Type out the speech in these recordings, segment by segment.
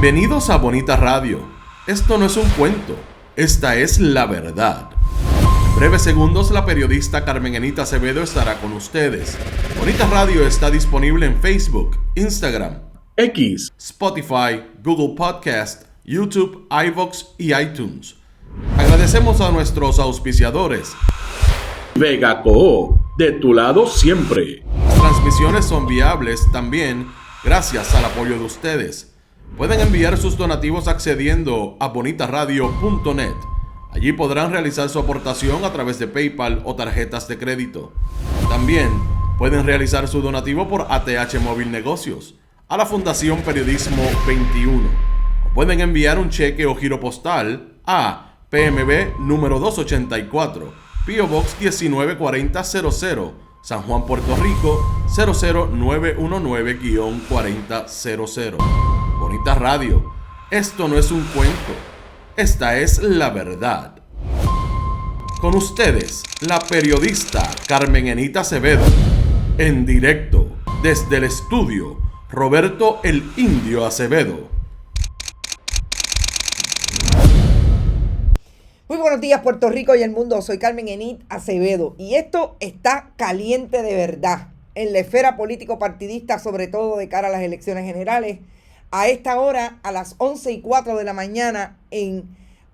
Bienvenidos a Bonita Radio. Esto no es un cuento, esta es la verdad. En breves segundos la periodista Carmen Enita Acevedo estará con ustedes. Bonita Radio está disponible en Facebook, Instagram, X, Spotify, Google Podcast, YouTube, iVoox y iTunes. Agradecemos a nuestros auspiciadores. Vega Coop, de tu lado siempre. Las transmisiones son viables también gracias al apoyo de ustedes. Pueden enviar sus donativos accediendo a bonitaradio.net. Allí podrán realizar su aportación a través de PayPal o tarjetas de crédito. También pueden realizar su donativo por ATH Móvil Negocios a la Fundación Periodismo 21. O pueden enviar un cheque o giro postal a PMB número 284, P.O. Box 194000, San Juan, Puerto Rico 00919-4000. Bonita Radio, esto no es un cuento, esta es la verdad. Con ustedes, la periodista Carmen Enita Acevedo, en directo desde el estudio Roberto el Indio Acevedo. Muy buenos días, Puerto Rico y el mundo. Soy Carmen Enita Acevedo y esto está caliente de verdad en la esfera político-partidista, sobre todo de cara a las elecciones generales. A esta hora, a las 11:04 de la mañana, en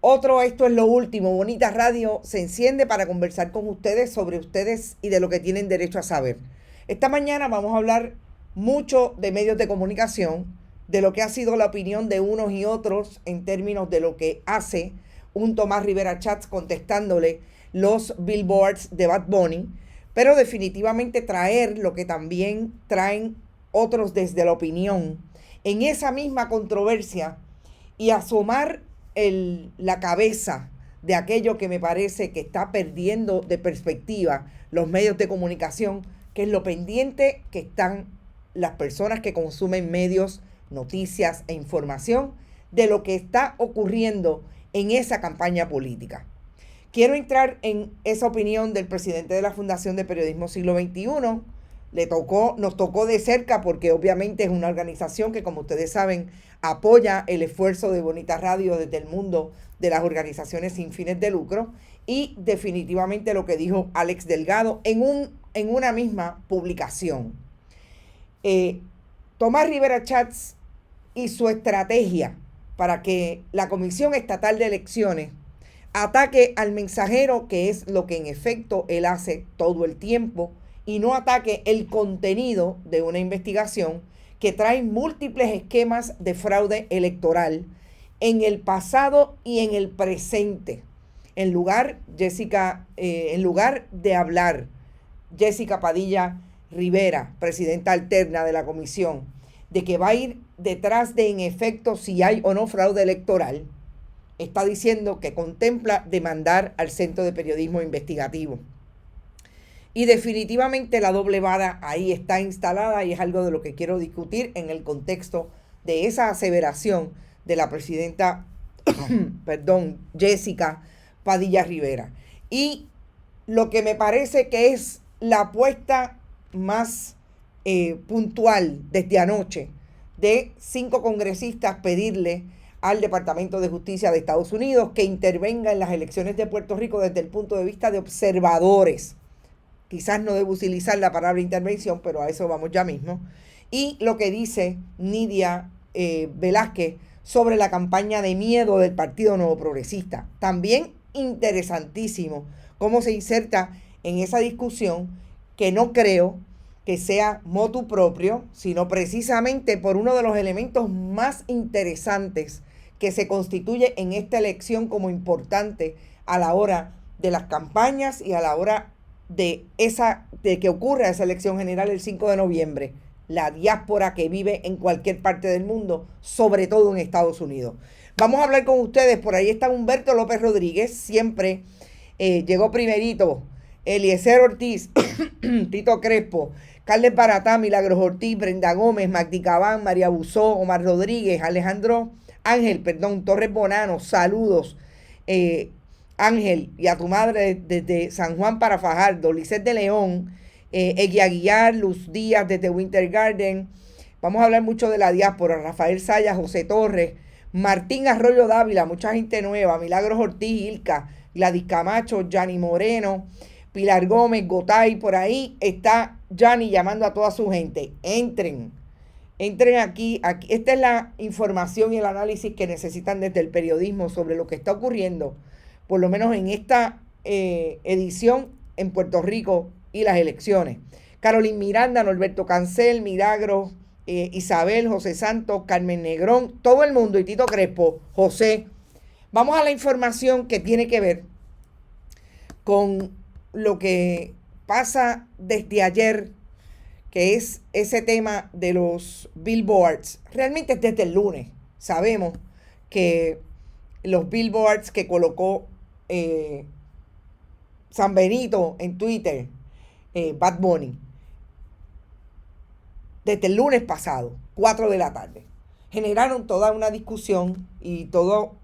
otro Esto es lo Último, Bonita Radio se enciende para conversar con ustedes sobre ustedes y de lo que tienen derecho a saber. Esta mañana vamos a hablar mucho de medios de comunicación, de lo que ha sido la opinión de unos y otros en términos de lo que hace un Tomás Rivera Schatz contestándole los billboards de Bad Bunny, pero definitivamente traer lo que también traen otros desde la opinión en esa misma controversia y asomar la cabeza de aquello que me parece que está perdiendo de perspectiva los medios de comunicación, que es lo pendiente que están las personas que consumen medios, noticias e información de lo que está ocurriendo en esa campaña política. Quiero entrar en esa opinión del presidente de la Fundación de Periodismo Siglo XXI. Nos tocó de cerca porque obviamente es una organización que, como ustedes saben, apoya el esfuerzo de Bonita Radio desde el mundo de las organizaciones sin fines de lucro, y definitivamente lo que dijo Alex Delgado en una misma publicación. Tomás Rivera Schatz y su estrategia para que la Comisión Estatal de Elecciones ataque al mensajero, que es lo que en efecto él hace todo el tiempo, y no ataque el contenido de una investigación que trae múltiples esquemas de fraude electoral en el pasado y en el presente. En lugar de hablar Jessica Padilla Rivera, presidenta alterna de la comisión, de que va a ir detrás de en efecto si hay o no fraude electoral, está diciendo que contempla demandar al Centro de Periodismo Investigativo. Y definitivamente la doble vara ahí está instalada, y es algo de lo que quiero discutir en el contexto de esa aseveración de la presidenta Jessica Padilla Rivera. Y lo que me parece que es la apuesta más puntual desde anoche de 5 congresistas pedirle al Departamento de Justicia de Estados Unidos que intervenga en las elecciones de Puerto Rico desde el punto de vista de observadores. Quizás no debo utilizar la palabra intervención, pero a eso vamos ya mismo. Y lo que dice Nidia Velázquez sobre la campaña de miedo del Partido Nuevo Progresista. También interesantísimo cómo se inserta en esa discusión, que no creo que sea motu propio, sino precisamente por uno de los elementos más interesantes que se constituye en esta elección como importante a la hora de las campañas y a la hora de que ocurra esa elección general el 5 de noviembre, la diáspora que vive en cualquier parte del mundo, sobre todo en Estados Unidos. Vamos a hablar con ustedes, por ahí está Humberto López Rodríguez, siempre llegó primerito, Eliezer Ortiz, Tito Crespo, Carles Baratá, Milagros Ortiz, Brenda Gómez, Magdi Cabán, María Busó, Omar Rodríguez, Torres Bonano, saludos, Ángel, y a tu madre desde San Juan para Fajardo, Lisset de León, Egui Aguiar, Luz Díaz desde Winter Garden, Vamos a hablar mucho de la diáspora. Rafael Sayas, José Torres, Martín Arroyo Dávila, mucha gente nueva, Milagros Ortiz, Ilka, Gladys Camacho, Yanni Moreno, Pilar Gómez, Gotay, por ahí está Yanni llamando a toda su gente. Entren aquí. Esta es la información y el análisis que necesitan desde el periodismo sobre lo que está ocurriendo, por lo menos en esta edición en Puerto Rico y las elecciones. Carolyn Miranda, Norberto Cancel, Milagros, Isabel, José Santos, Carmen Negrón, todo el mundo, y Tito Crespo, José. Vamos a la información que tiene que ver con lo que pasa desde ayer, que es ese tema de los billboards. Realmente es desde el lunes. Sabemos que los billboards que colocó San Benito en Twitter, Bad Bunny, desde el lunes pasado, 4 de la tarde, generaron toda una discusión y todo,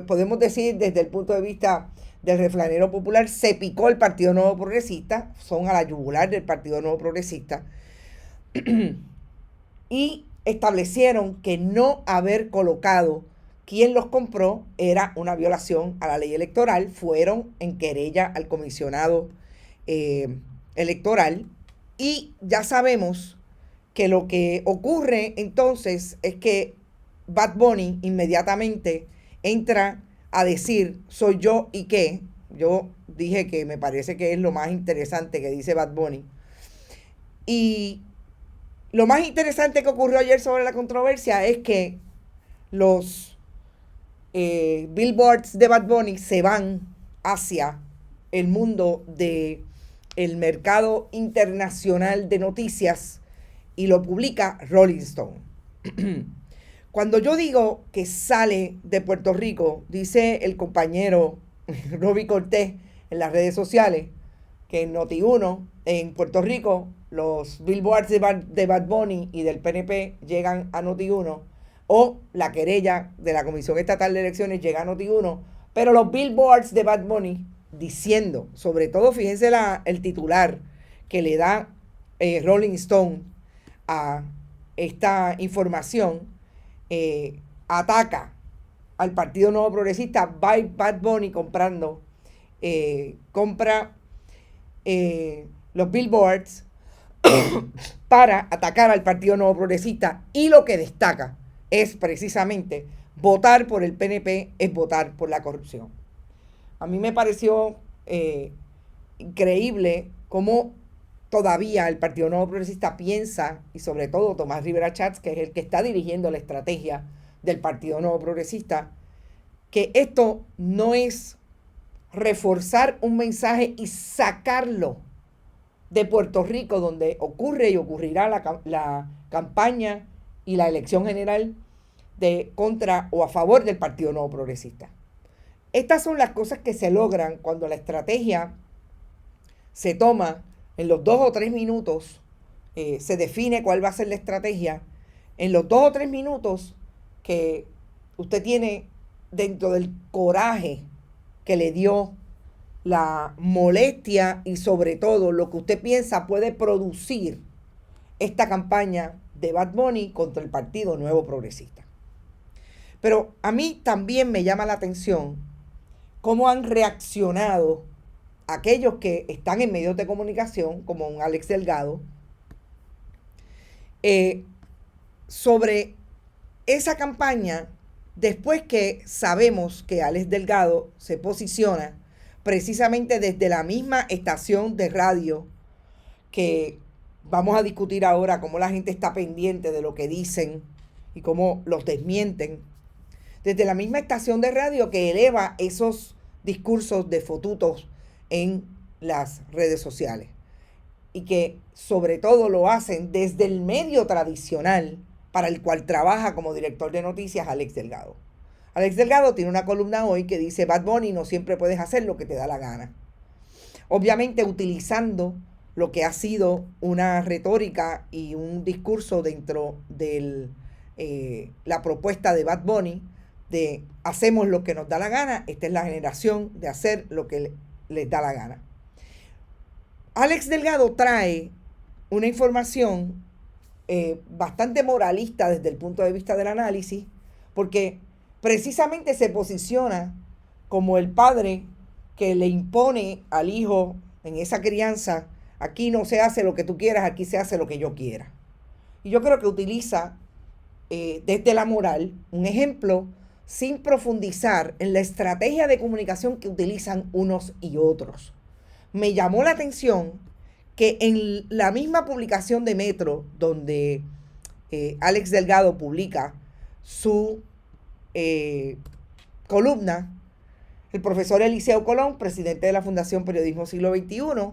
podemos decir desde el punto de vista del refranero popular, se picó el Partido Nuevo Progresista, son a la yugular del Partido Nuevo Progresista, y establecieron que no haber colocado quien los compró era una violación a la ley electoral. Fueron en querella al comisionado electoral, y ya sabemos que lo que ocurre entonces es que Bad Bunny inmediatamente entra a decir, soy yo y qué. Yo dije que me parece que es lo más interesante que dice Bad Bunny. Y lo más interesante que ocurrió ayer sobre la controversia es que los billboards de Bad Bunny se van hacia el mundo del mercado internacional de noticias y lo publica Rolling Stone. Cuando yo digo que sale de Puerto Rico, dice el compañero Roby Cortés en las redes sociales, que en Noti1, en Puerto Rico, los billboards de Bad Bunny y del PNP llegan a Noti1, o la querella de la Comisión Estatal de Elecciones llega a Noti1, pero los billboards de Bad Bunny diciendo, sobre todo, fíjense el titular que le da Rolling Stone a esta información, ataca al Partido Nuevo Progresista. Bad Bunny comprando, compra los billboards para atacar al Partido Nuevo Progresista, y lo que destaca es precisamente votar por el PNP es votar por la corrupción. A mí me pareció increíble cómo todavía el Partido Nuevo Progresista piensa, y sobre todo Tomás Rivera Schatz, que es el que está dirigiendo la estrategia del Partido Nuevo Progresista, que esto no es reforzar un mensaje y sacarlo de Puerto Rico, donde ocurre y ocurrirá la campaña y la elección general de contra o a favor del Partido Nuevo Progresista. Estas son las cosas que se logran cuando la estrategia se toma en los 2 o 3 minutos, se define cuál va a ser la estrategia, en los 2 o 3 minutos que usted tiene dentro del coraje que le dio la molestia y sobre todo lo que usted piensa puede producir esta campaña de Bad Bunny contra el Partido Nuevo Progresista. Pero a mí también me llama la atención cómo han reaccionado aquellos que están en medios de comunicación, como un Alex Delgado, sobre esa campaña, después que sabemos que Alex Delgado se posiciona precisamente desde la misma estación de radio, que vamos a discutir ahora cómo la gente está pendiente de lo que dicen y cómo los desmienten, desde la misma estación de radio que eleva esos discursos de fotutos en las redes sociales, y que sobre todo lo hacen desde el medio tradicional para el cual trabaja como director de noticias Alex Delgado. Alex Delgado tiene una columna hoy que dice: Bad Bunny, no siempre puedes hacer lo que te da la gana. Obviamente utilizando lo que ha sido una retórica y un discurso dentro de la propuesta de Bad Bunny de hacemos lo que nos da la gana. Esta es la generación de hacer lo que les da la gana. Alex Delgado trae una información bastante moralista desde el punto de vista del análisis, porque precisamente se posiciona como el padre que le impone al hijo en esa crianza: aquí no se hace lo que tú quieras, aquí se hace lo que yo quiera. Y yo creo que utiliza desde la moral un ejemplo sin profundizar en la estrategia de comunicación que utilizan unos y otros. Me llamó la atención que en la misma publicación de Metro, donde Alex Delgado publica su columna, el profesor Eliseo Colón, presidente de la Fundación Periodismo Siglo XXI,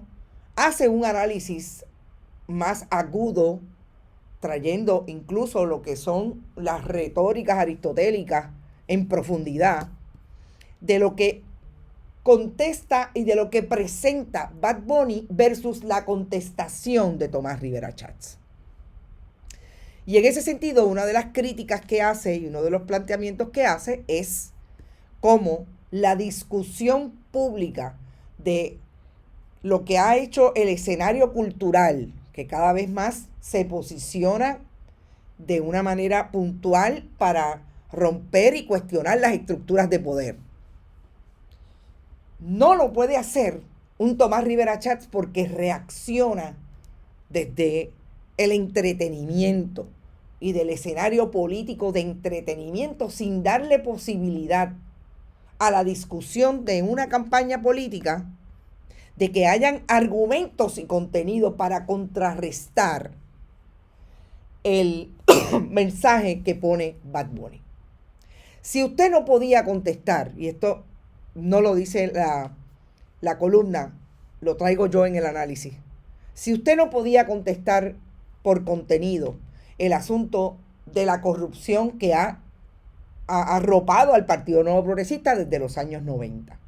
hace un análisis más agudo, trayendo incluso lo que son las retóricas aristotélicas en profundidad, de lo que contesta y de lo que presenta Bad Bunny versus la contestación de Tomás Rivera Chats. Y en ese sentido, una de las críticas que hace y uno de los planteamientos que hace es cómo la discusión pública de lo que ha hecho el escenario cultural, que cada vez más se posiciona de una manera puntual para romper y cuestionar las estructuras de poder. No lo puede hacer un Tomás Rivera Chats porque reacciona desde el entretenimiento y del escenario político de entretenimiento, sin darle posibilidad a la discusión de una campaña política, de que hayan argumentos y contenido para contrarrestar el mensaje que pone Bad Bunny. Si usted no podía contestar, y esto no lo dice la columna, lo traigo yo en el análisis. Si usted no podía contestar por contenido el asunto de la corrupción que ha arropado al Partido Nuevo Progresista desde los años 90.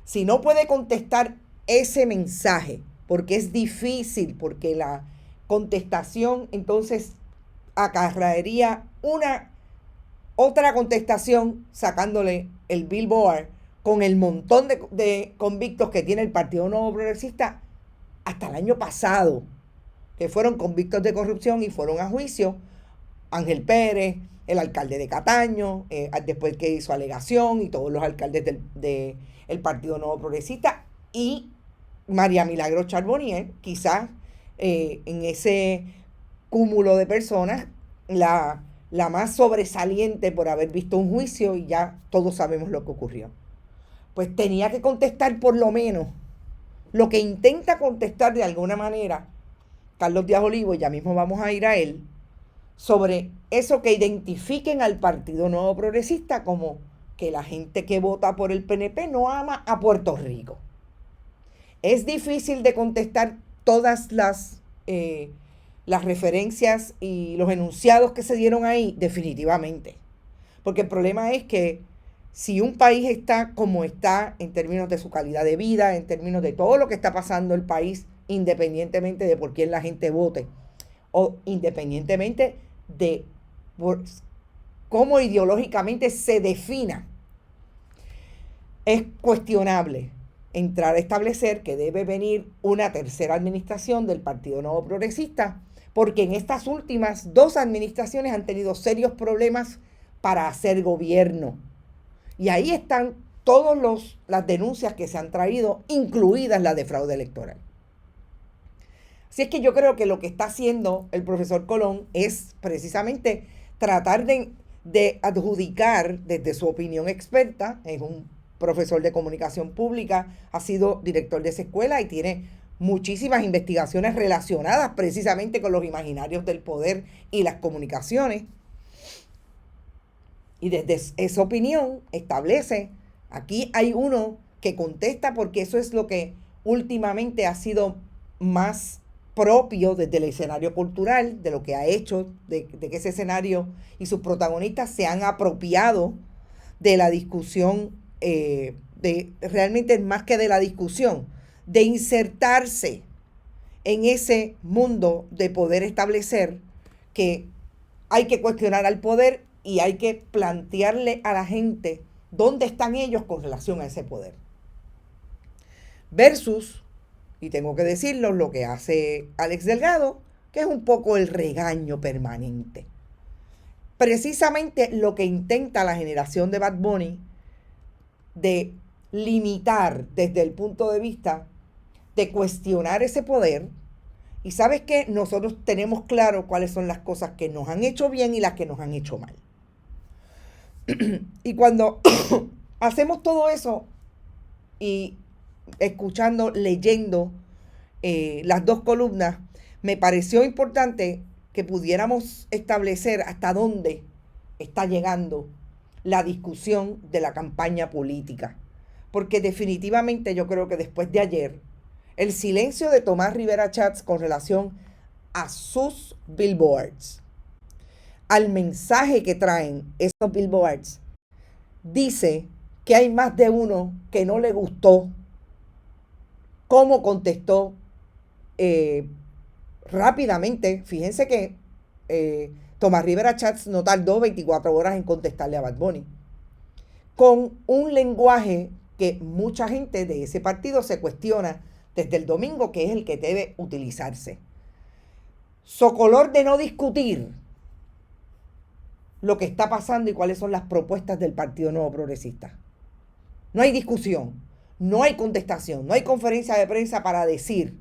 Si no puede contestar ese mensaje, porque es difícil, porque la contestación entonces acarrearía una otra contestación sacándole el billboard con el montón de convictos que tiene el Partido Nuevo Progresista hasta el año pasado, que fueron convictos de corrupción y fueron a juicio. Ángel Pérez, el alcalde de Cataño, después que hizo alegación, y todos los alcaldes del Partido Nuevo Progresista, y María Milagros Charbonnier, quizás en ese cúmulo de personas, la más sobresaliente por haber visto un juicio, y ya todos sabemos lo que ocurrió. Pues tenía que contestar por lo menos lo que intenta contestar de alguna manera Carlos Díaz Olivo, ya mismo vamos a ir a él, sobre eso que identifiquen al Partido Nuevo Progresista como que la gente que vota por el PNP no ama a Puerto Rico. Es difícil de contestar todas las referencias y los enunciados que se dieron ahí, definitivamente. Porque el problema es que si un país está como está en términos de su calidad de vida, en términos de todo lo que está pasando en el país, independientemente de por quién la gente vote, o independientemente de cómo ideológicamente se defina, es cuestionable entrar a establecer que debe venir una tercera administración del Partido Nuevo Progresista, porque en estas últimas 2 administraciones han tenido serios problemas para hacer gobierno. Y ahí están todas las denuncias que se han traído, incluidas las de fraude electoral. Así es que yo creo que lo que está haciendo el profesor Colón es precisamente tratar de adjudicar desde su opinión experta. Es un profesor de comunicación pública, ha sido director de esa escuela y tiene muchísimas investigaciones relacionadas precisamente con los imaginarios del poder y las comunicaciones. Y desde esa opinión establece, aquí hay uno que contesta, porque eso es lo que últimamente ha sido más propio desde el escenario cultural, de lo que ha hecho, de que ese escenario y sus protagonistas se han apropiado de la discusión, realmente más que de la discusión, de insertarse en ese mundo de poder establecer que hay que cuestionar al poder y hay que plantearle a la gente dónde están ellos con relación a ese poder. Versus, y tengo que decirlo, lo que hace Alex Delgado, que es un poco el regaño permanente. Precisamente lo que intenta la generación de Bad Bunny de limitar desde el punto de vista de cuestionar ese poder. Y sabes que nosotros tenemos claro cuáles son las cosas que nos han hecho bien y las que nos han hecho mal. Y cuando hacemos todo eso y escuchando, leyendo las dos columnas, me pareció importante que pudiéramos establecer hasta dónde está llegando la discusión de la campaña política. Porque definitivamente yo creo que después de ayer, el silencio de Tomás Rivera Chats con relación a sus billboards, al mensaje que traen esos billboards, dice que hay más de uno que no le gustó cómo contestó rápidamente. Fíjense que Tomás Rivera Chats no tardó 24 horas en contestarle a Bad Bunny, con un lenguaje que mucha gente de ese partido se cuestiona desde el domingo, que es el que debe utilizarse. Socolor de no discutir lo que está pasando y cuáles son las propuestas del Partido Nuevo Progresista. No hay discusión, no hay contestación, no hay conferencia de prensa para decir: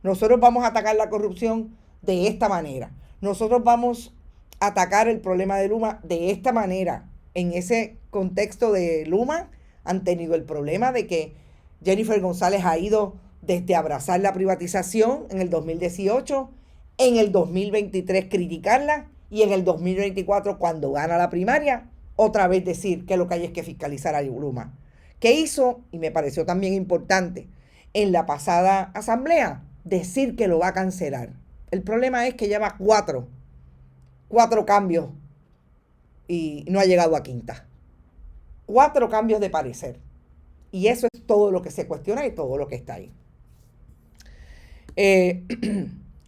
nosotros vamos a atacar la corrupción de esta manera, nosotros vamos a atacar el problema de Luma de esta manera. En ese contexto de Luma han tenido el problema de que Jennifer González ha ido desde abrazar la privatización en el 2018, en el 2023 criticarla y en el 2024, cuando gana la primaria, otra vez decir que lo que hay es que fiscalizar a Luma. ¿Qué hizo? Y me pareció también importante, en la pasada asamblea, decir que lo va a cancelar. El problema es que lleva cuatro cambios y no ha llegado a quinta. 4 cambios de parecer. Y eso es todo lo que se cuestiona y todo lo que está ahí.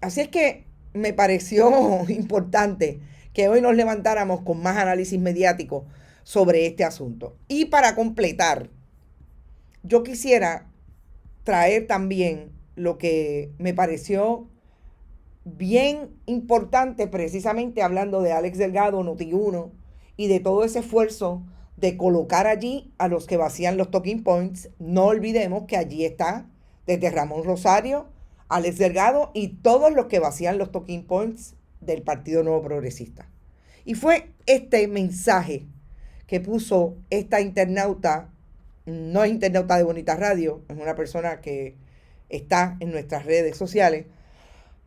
Así es que me pareció importante que hoy nos levantáramos con más análisis mediático sobre este asunto. Y para completar, yo quisiera traer también lo que me pareció bien importante, precisamente hablando de Alex Delgado, Noti1, y de todo ese esfuerzo de colocar allí a los que vacían los talking points. No olvidemos que allí está desde Ramón Rosario, Alex Delgado y todos los que vacían los talking points del Partido Nuevo Progresista. Y fue este mensaje que puso esta internauta, no es internauta de Bonita Radio, es una persona que está en nuestras redes sociales,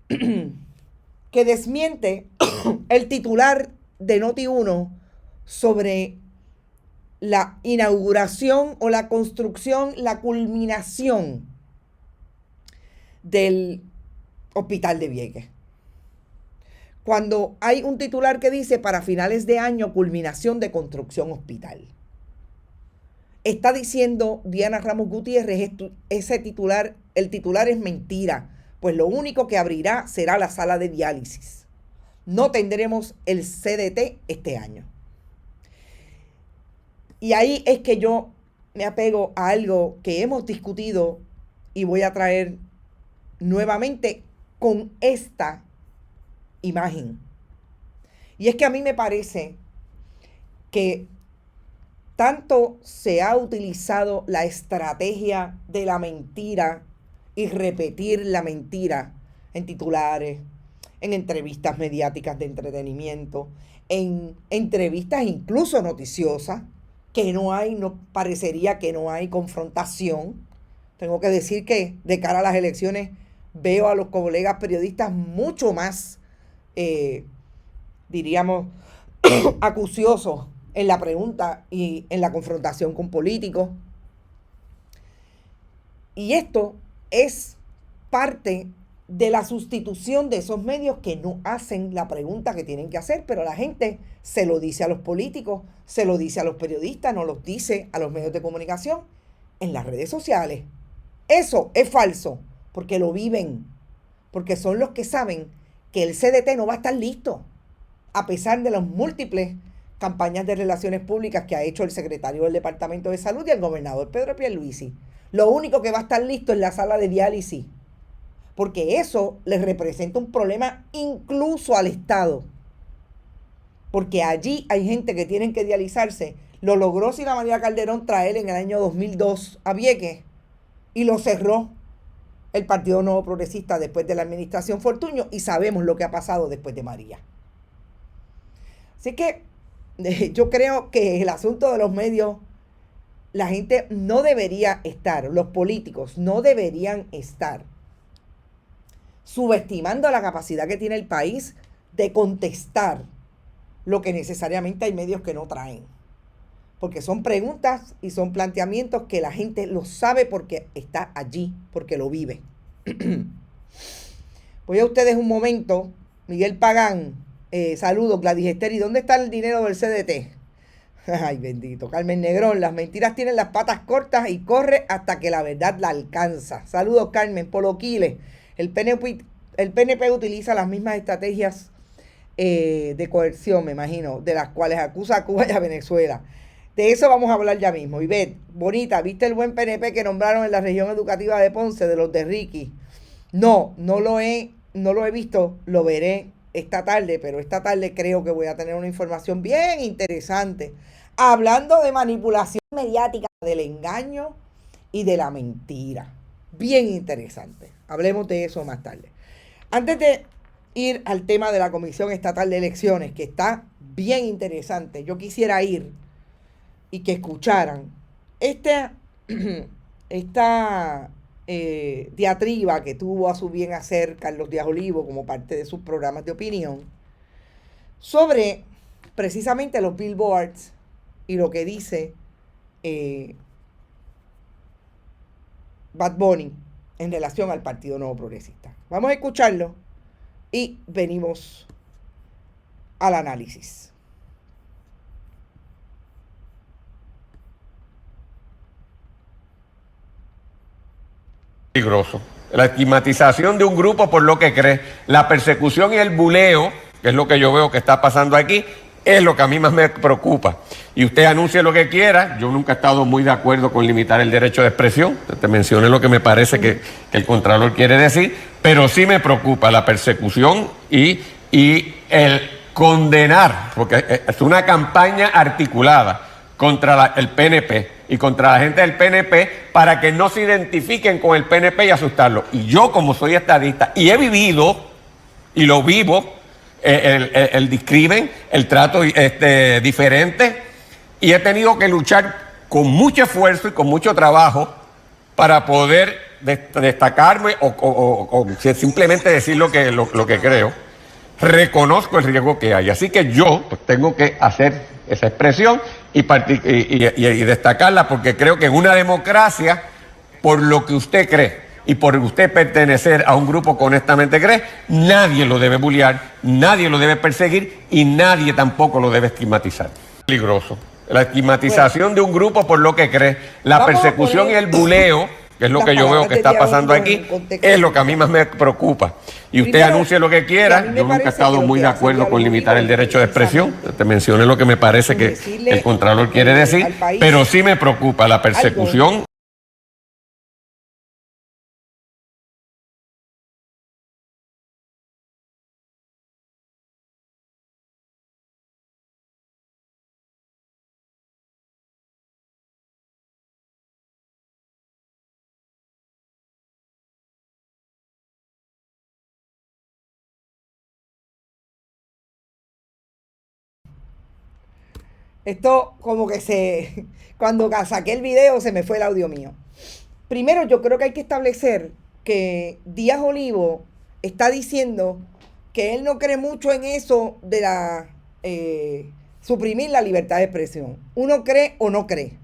que desmiente el titular de Noti1 sobre la inauguración o la construcción, la culminación del hospital de Vieques. Cuando hay un titular que dice para finales de año culminación de construcción hospital. Está diciendo Diana Ramos Gutiérrez, ese titular, el titular es mentira, pues lo único que abrirá será la sala de diálisis. No tendremos el CDT este año. Y ahí es que yo me apego a algo que hemos discutido y voy a traer nuevamente con esta imagen. Y es que a mí me parece que tanto se ha utilizado la estrategia de la mentira y repetir la mentira en titulares, en entrevistas mediáticas de entretenimiento, en entrevistas incluso noticiosas, que no parecería que no hay confrontación. Tengo que decir que de cara a las elecciones veo a los colegas periodistas mucho más, diríamos, acuciosos en la pregunta y en la confrontación con políticos. Y esto es parte de la sustitución de esos medios que no hacen la pregunta que tienen que hacer, pero la gente se lo dice a los políticos, se lo dice a los periodistas, no los dice a los medios de comunicación en las redes sociales. Eso es falso, porque lo viven, porque son los que saben que el CDT no va a estar listo, a pesar de las múltiples campañas de relaciones públicas que ha hecho el secretario del Departamento de Salud y el gobernador Pedro Pierluisi. Lo único que va a estar listo es la sala de diálisis, porque eso les representa un problema incluso al Estado. Porque allí hay gente que tienen que dializarse. Lo logró Sila María Calderón traer en el año 2002 a Vieques y lo cerró el Partido Nuevo Progresista después de la administración Fortuño, y sabemos lo que ha pasado después de María. Así que yo creo que el asunto de los medios, la gente no debería estar, los políticos no deberían estar subestimando la capacidad que tiene el país de contestar lo que necesariamente hay medios que no traen. Porque son preguntas y son planteamientos que la gente lo sabe porque está allí, porque lo vive. Voy a ustedes un momento. Miguel Pagán, saludos. Gladys Esther, ¿y dónde está el dinero del CDT? Ay, bendito. Carmen Negrón, las mentiras tienen las patas cortas y corre hasta que la verdad la alcanza. Saludos, Carmen. Polo Quiles, el PNP utiliza las mismas estrategias de coerción, me imagino, de las cuales acusa a Cuba y a Venezuela. De eso vamos a hablar ya mismo. Ivette, bonita, ¿viste el buen PNP que nombraron en la región educativa de Ponce, de los de Ricky? No lo he visto, lo veré esta tarde, pero esta tarde creo que voy a tener una información bien interesante, hablando de manipulación mediática, del engaño y de la mentira. Bien interesante. Hablemos de eso más tarde. Antes de ir al tema de la Comisión Estatal de Elecciones, que está bien interesante, yo quisiera ir y que escucharan esta diatriba que tuvo a su bien hacer Carlos Díaz Olivo como parte de sus programas de opinión sobre precisamente los billboards y lo que dice Bad Bunny en relación al Partido Nuevo Progresista. Vamos a escucharlo y venimos al análisis. Peligroso. La estigmatización de un grupo por lo que cree, la persecución y el buleo, que es lo que yo veo que está pasando aquí, es lo que a mí más me preocupa. Y usted anuncie lo que quiera, yo nunca he estado muy de acuerdo con limitar el derecho de expresión, te mencioné lo que me parece que el Contralor quiere decir, pero sí me preocupa la persecución y el condenar, porque es una campaña articulada contra el PNP y contra la gente del PNP para que no se identifiquen con el PNP y asustarlo. Y yo, como soy estadista y he vivido y lo vivo, el discrimen, el trato diferente, y he tenido que luchar con mucho esfuerzo y con mucho trabajo para poder destacarme o simplemente decir lo que creo. Reconozco el riesgo que hay, así que yo pues, tengo que hacer esa expresión y destacarla, porque creo que en una democracia, por lo que usted cree y por usted pertenecer a un grupo que honestamente cree, nadie lo debe bullear, nadie lo debe perseguir y nadie tampoco lo debe estigmatizar. Peligroso. La estigmatización de un grupo por lo que cree, la persecución y el buleo, que es lo que yo veo que está pasando aquí, es lo que a mí más me preocupa. Y usted anuncie lo que quiera, yo nunca he estado muy de acuerdo con limitar el derecho de expresión, te mencioné lo que me parece que el Contralor quiere decir, pero sí me preocupa la persecución. Esto como que cuando saqué el video se me fue el audio mío. Primero, yo creo que hay que establecer que Díaz Olivo está diciendo que él no cree mucho en eso de suprimir la libertad de expresión. Uno cree o no cree.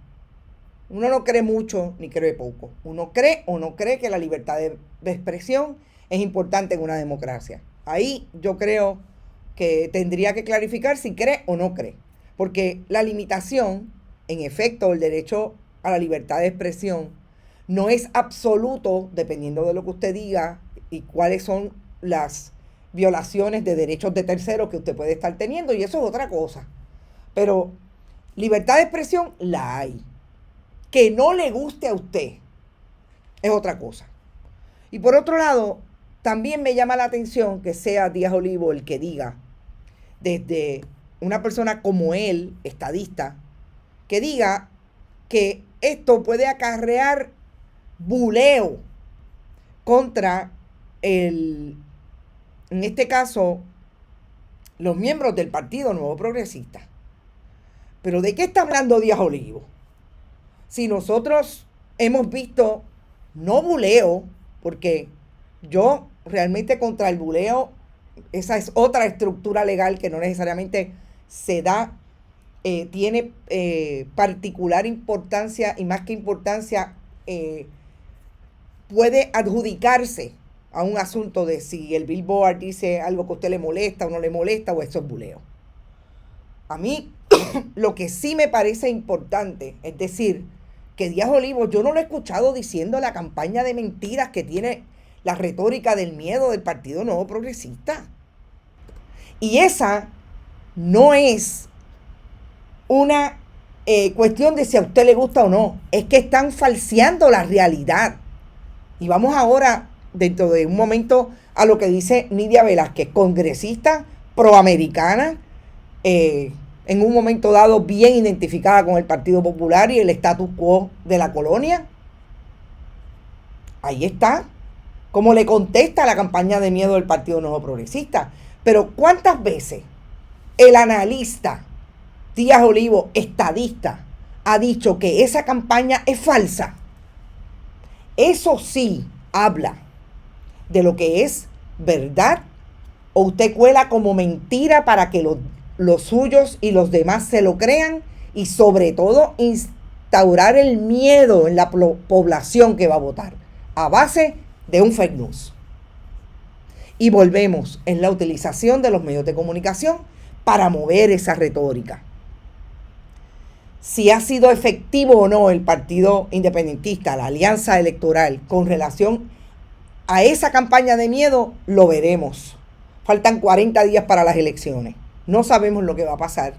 Uno no cree mucho ni cree poco. Uno cree o no cree que la libertad de expresión es importante en una democracia. Ahí yo creo que tendría que clarificar si cree o no cree. Porque la limitación, en efecto, el derecho a la libertad de expresión no es absoluto, dependiendo de lo que usted diga y cuáles son las violaciones de derechos de terceros que usted puede estar teniendo, y eso es otra cosa. Pero libertad de expresión la hay. Que no le guste a usted es otra cosa. Y por otro lado, también me llama la atención que sea Díaz Olivo el que diga, desde una persona como él, estadista, que diga que esto puede acarrear buleo contra en este caso, los miembros del Partido Nuevo Progresista. Pero ¿de qué está hablando Díaz Olivo? Si nosotros hemos visto, no buleo, porque yo realmente contra el buleo, esa es otra estructura legal que no necesariamente se da, tiene particular importancia y más que importancia, puede adjudicarse a un asunto de si el Billboard dice algo que a usted le molesta o no le molesta o eso es buleo. A mí lo que sí me parece importante es decir que Díaz Olivo yo no lo he escuchado diciendo la campaña de mentiras que tiene la retórica del miedo del Partido Nuevo Progresista. Y esa no es una cuestión de si a usted le gusta o no, es que están falseando la realidad. Y vamos ahora, dentro de un momento, a lo que dice Nidia Velázquez, congresista proamericana, en un momento dado bien identificada con el Partido Popular y el status quo de la colonia. Ahí está, como le contesta a la campaña de miedo del Partido Nuevo Progresista. Pero ¿cuántas veces el analista Díaz Olivo, estadista, ha dicho que esa campaña es falsa? Eso sí habla de lo que es verdad, o usted cuela como mentira para que los suyos y los demás se lo crean, y sobre todo instaurar el miedo en la población que va a votar a base de un fake news. Y volvemos en la utilización de los medios de comunicación para mover esa retórica. Si ha sido efectivo o no el Partido Independentista, la alianza electoral, con relación a esa campaña de miedo, lo veremos. Faltan 40 días para las elecciones. No sabemos lo que va a pasar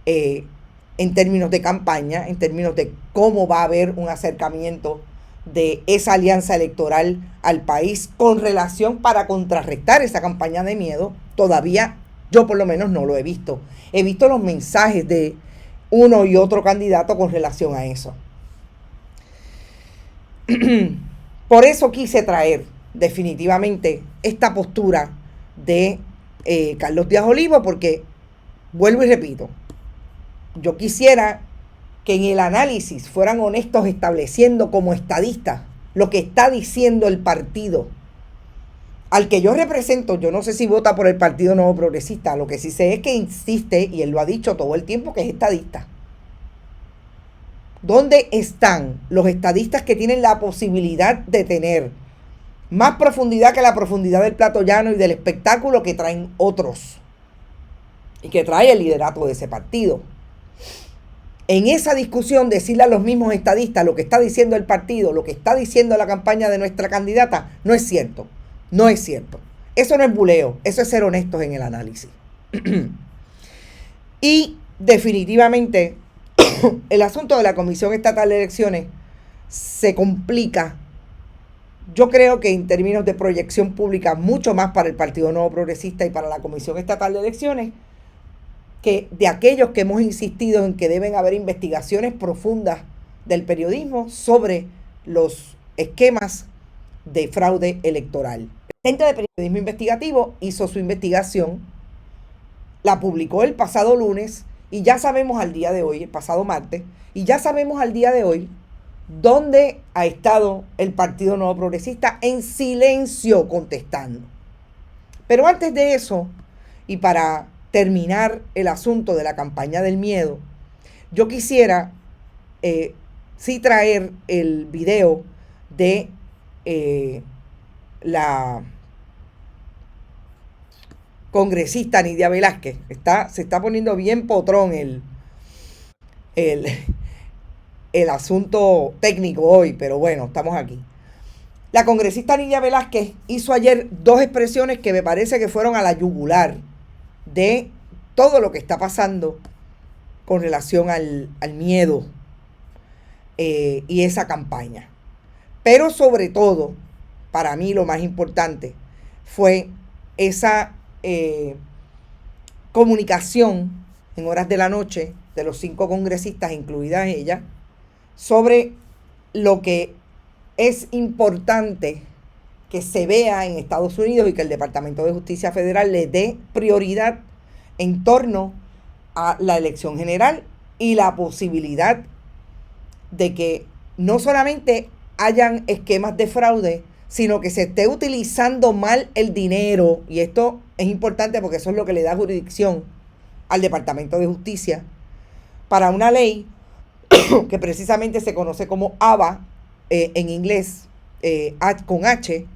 en términos de campaña, en términos de cómo va a haber un acercamiento de esa alianza electoral al país con relación para contrarrestar esa campaña de miedo. Todavía yo por lo menos no lo he visto. He visto los mensajes de uno y otro candidato con relación a eso. Por eso quise traer definitivamente esta postura de Carlos Díaz Olivo, porque vuelvo y repito, yo quisiera que en el análisis fueran honestos estableciendo como estadistas lo que está diciendo el partido al que yo represento. Yo no sé si vota por el Partido Nuevo Progresista, lo que sí sé es que insiste, y él lo ha dicho todo el tiempo, que es estadista. ¿Dónde están los estadistas que tienen la posibilidad de tener más profundidad que la profundidad del plato llano y del espectáculo que traen otros y que trae el liderato de ese partido? En esa discusión, decirle a los mismos estadistas lo que está diciendo el partido, lo que está diciendo la campaña de nuestra candidata, no es cierto. No es cierto. Eso no es buleo, eso es ser honestos en el análisis. Y definitivamente el asunto de la Comisión Estatal de Elecciones se complica, yo creo que en términos de proyección pública, mucho más para el Partido Nuevo Progresista y para la Comisión Estatal de Elecciones, que de aquellos que hemos insistido en que deben haber investigaciones profundas del periodismo sobre los esquemas de fraude electoral. El Centro de Periodismo Investigativo hizo su investigación, la publicó el pasado lunes, y ya sabemos al día de hoy, el pasado martes, y ya sabemos al día de hoy dónde ha estado el Partido Nuevo Progresista en silencio contestando. Pero antes de eso, y para terminar el asunto de la campaña del miedo, yo quisiera sí traer el video de la congresista Nidia Velázquez. Se está poniendo bien potrón el asunto técnico hoy, pero bueno, estamos aquí. La congresista Nidia Velázquez hizo ayer dos expresiones que me parece que fueron a la yugular de todo lo que está pasando con relación al miedo y esa campaña. Pero sobre todo, para mí lo más importante, fue esa comunicación en horas de la noche de los 5 congresistas, incluidas ella, sobre lo que es importante que se vea en Estados Unidos y que el Departamento de Justicia Federal le dé prioridad en torno a la elección general y la posibilidad de que no solamente hayan esquemas de fraude, sino que se esté utilizando mal el dinero, y esto es importante porque eso es lo que le da jurisdicción al Departamento de Justicia, para una ley que precisamente se conoce como ABA, en inglés, con H,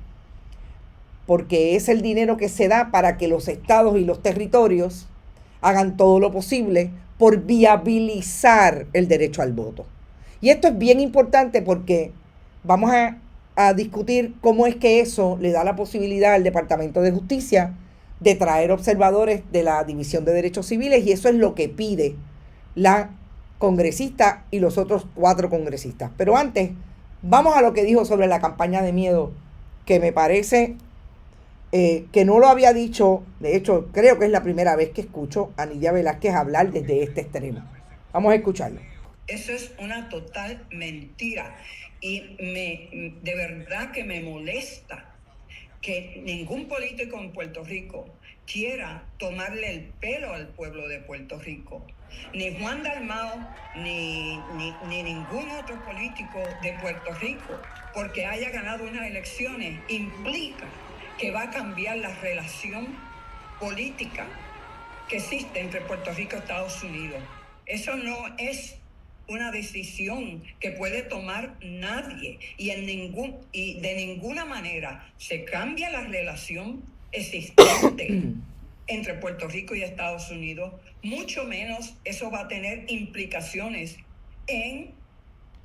porque es el dinero que se da para que los estados y los territorios hagan todo lo posible por viabilizar el derecho al voto. Y esto es bien importante porque vamos a discutir cómo es que eso le da la posibilidad al Departamento de Justicia de traer observadores de la División de Derechos Civiles, y eso es lo que pide la congresista y los otros 4 congresistas. Pero antes, vamos a lo que dijo sobre la campaña de miedo, que me parece que no lo había dicho. De hecho, creo que es la primera vez que escucho a Nidia Velázquez hablar desde este extremo. Vamos a escucharlo. Eso es una total mentira, y de verdad que me molesta que ningún político en Puerto Rico quiera tomarle el pelo al pueblo de Puerto Rico. Ni Juan Dalmau, ni ningún otro político de Puerto Rico, porque haya ganado unas elecciones, implica que va a cambiar la relación política que existe entre Puerto Rico y Estados Unidos. Eso no es una decisión que puede tomar nadie, y de ninguna manera se cambia la relación existente entre Puerto Rico y Estados Unidos, mucho menos eso va a tener implicaciones en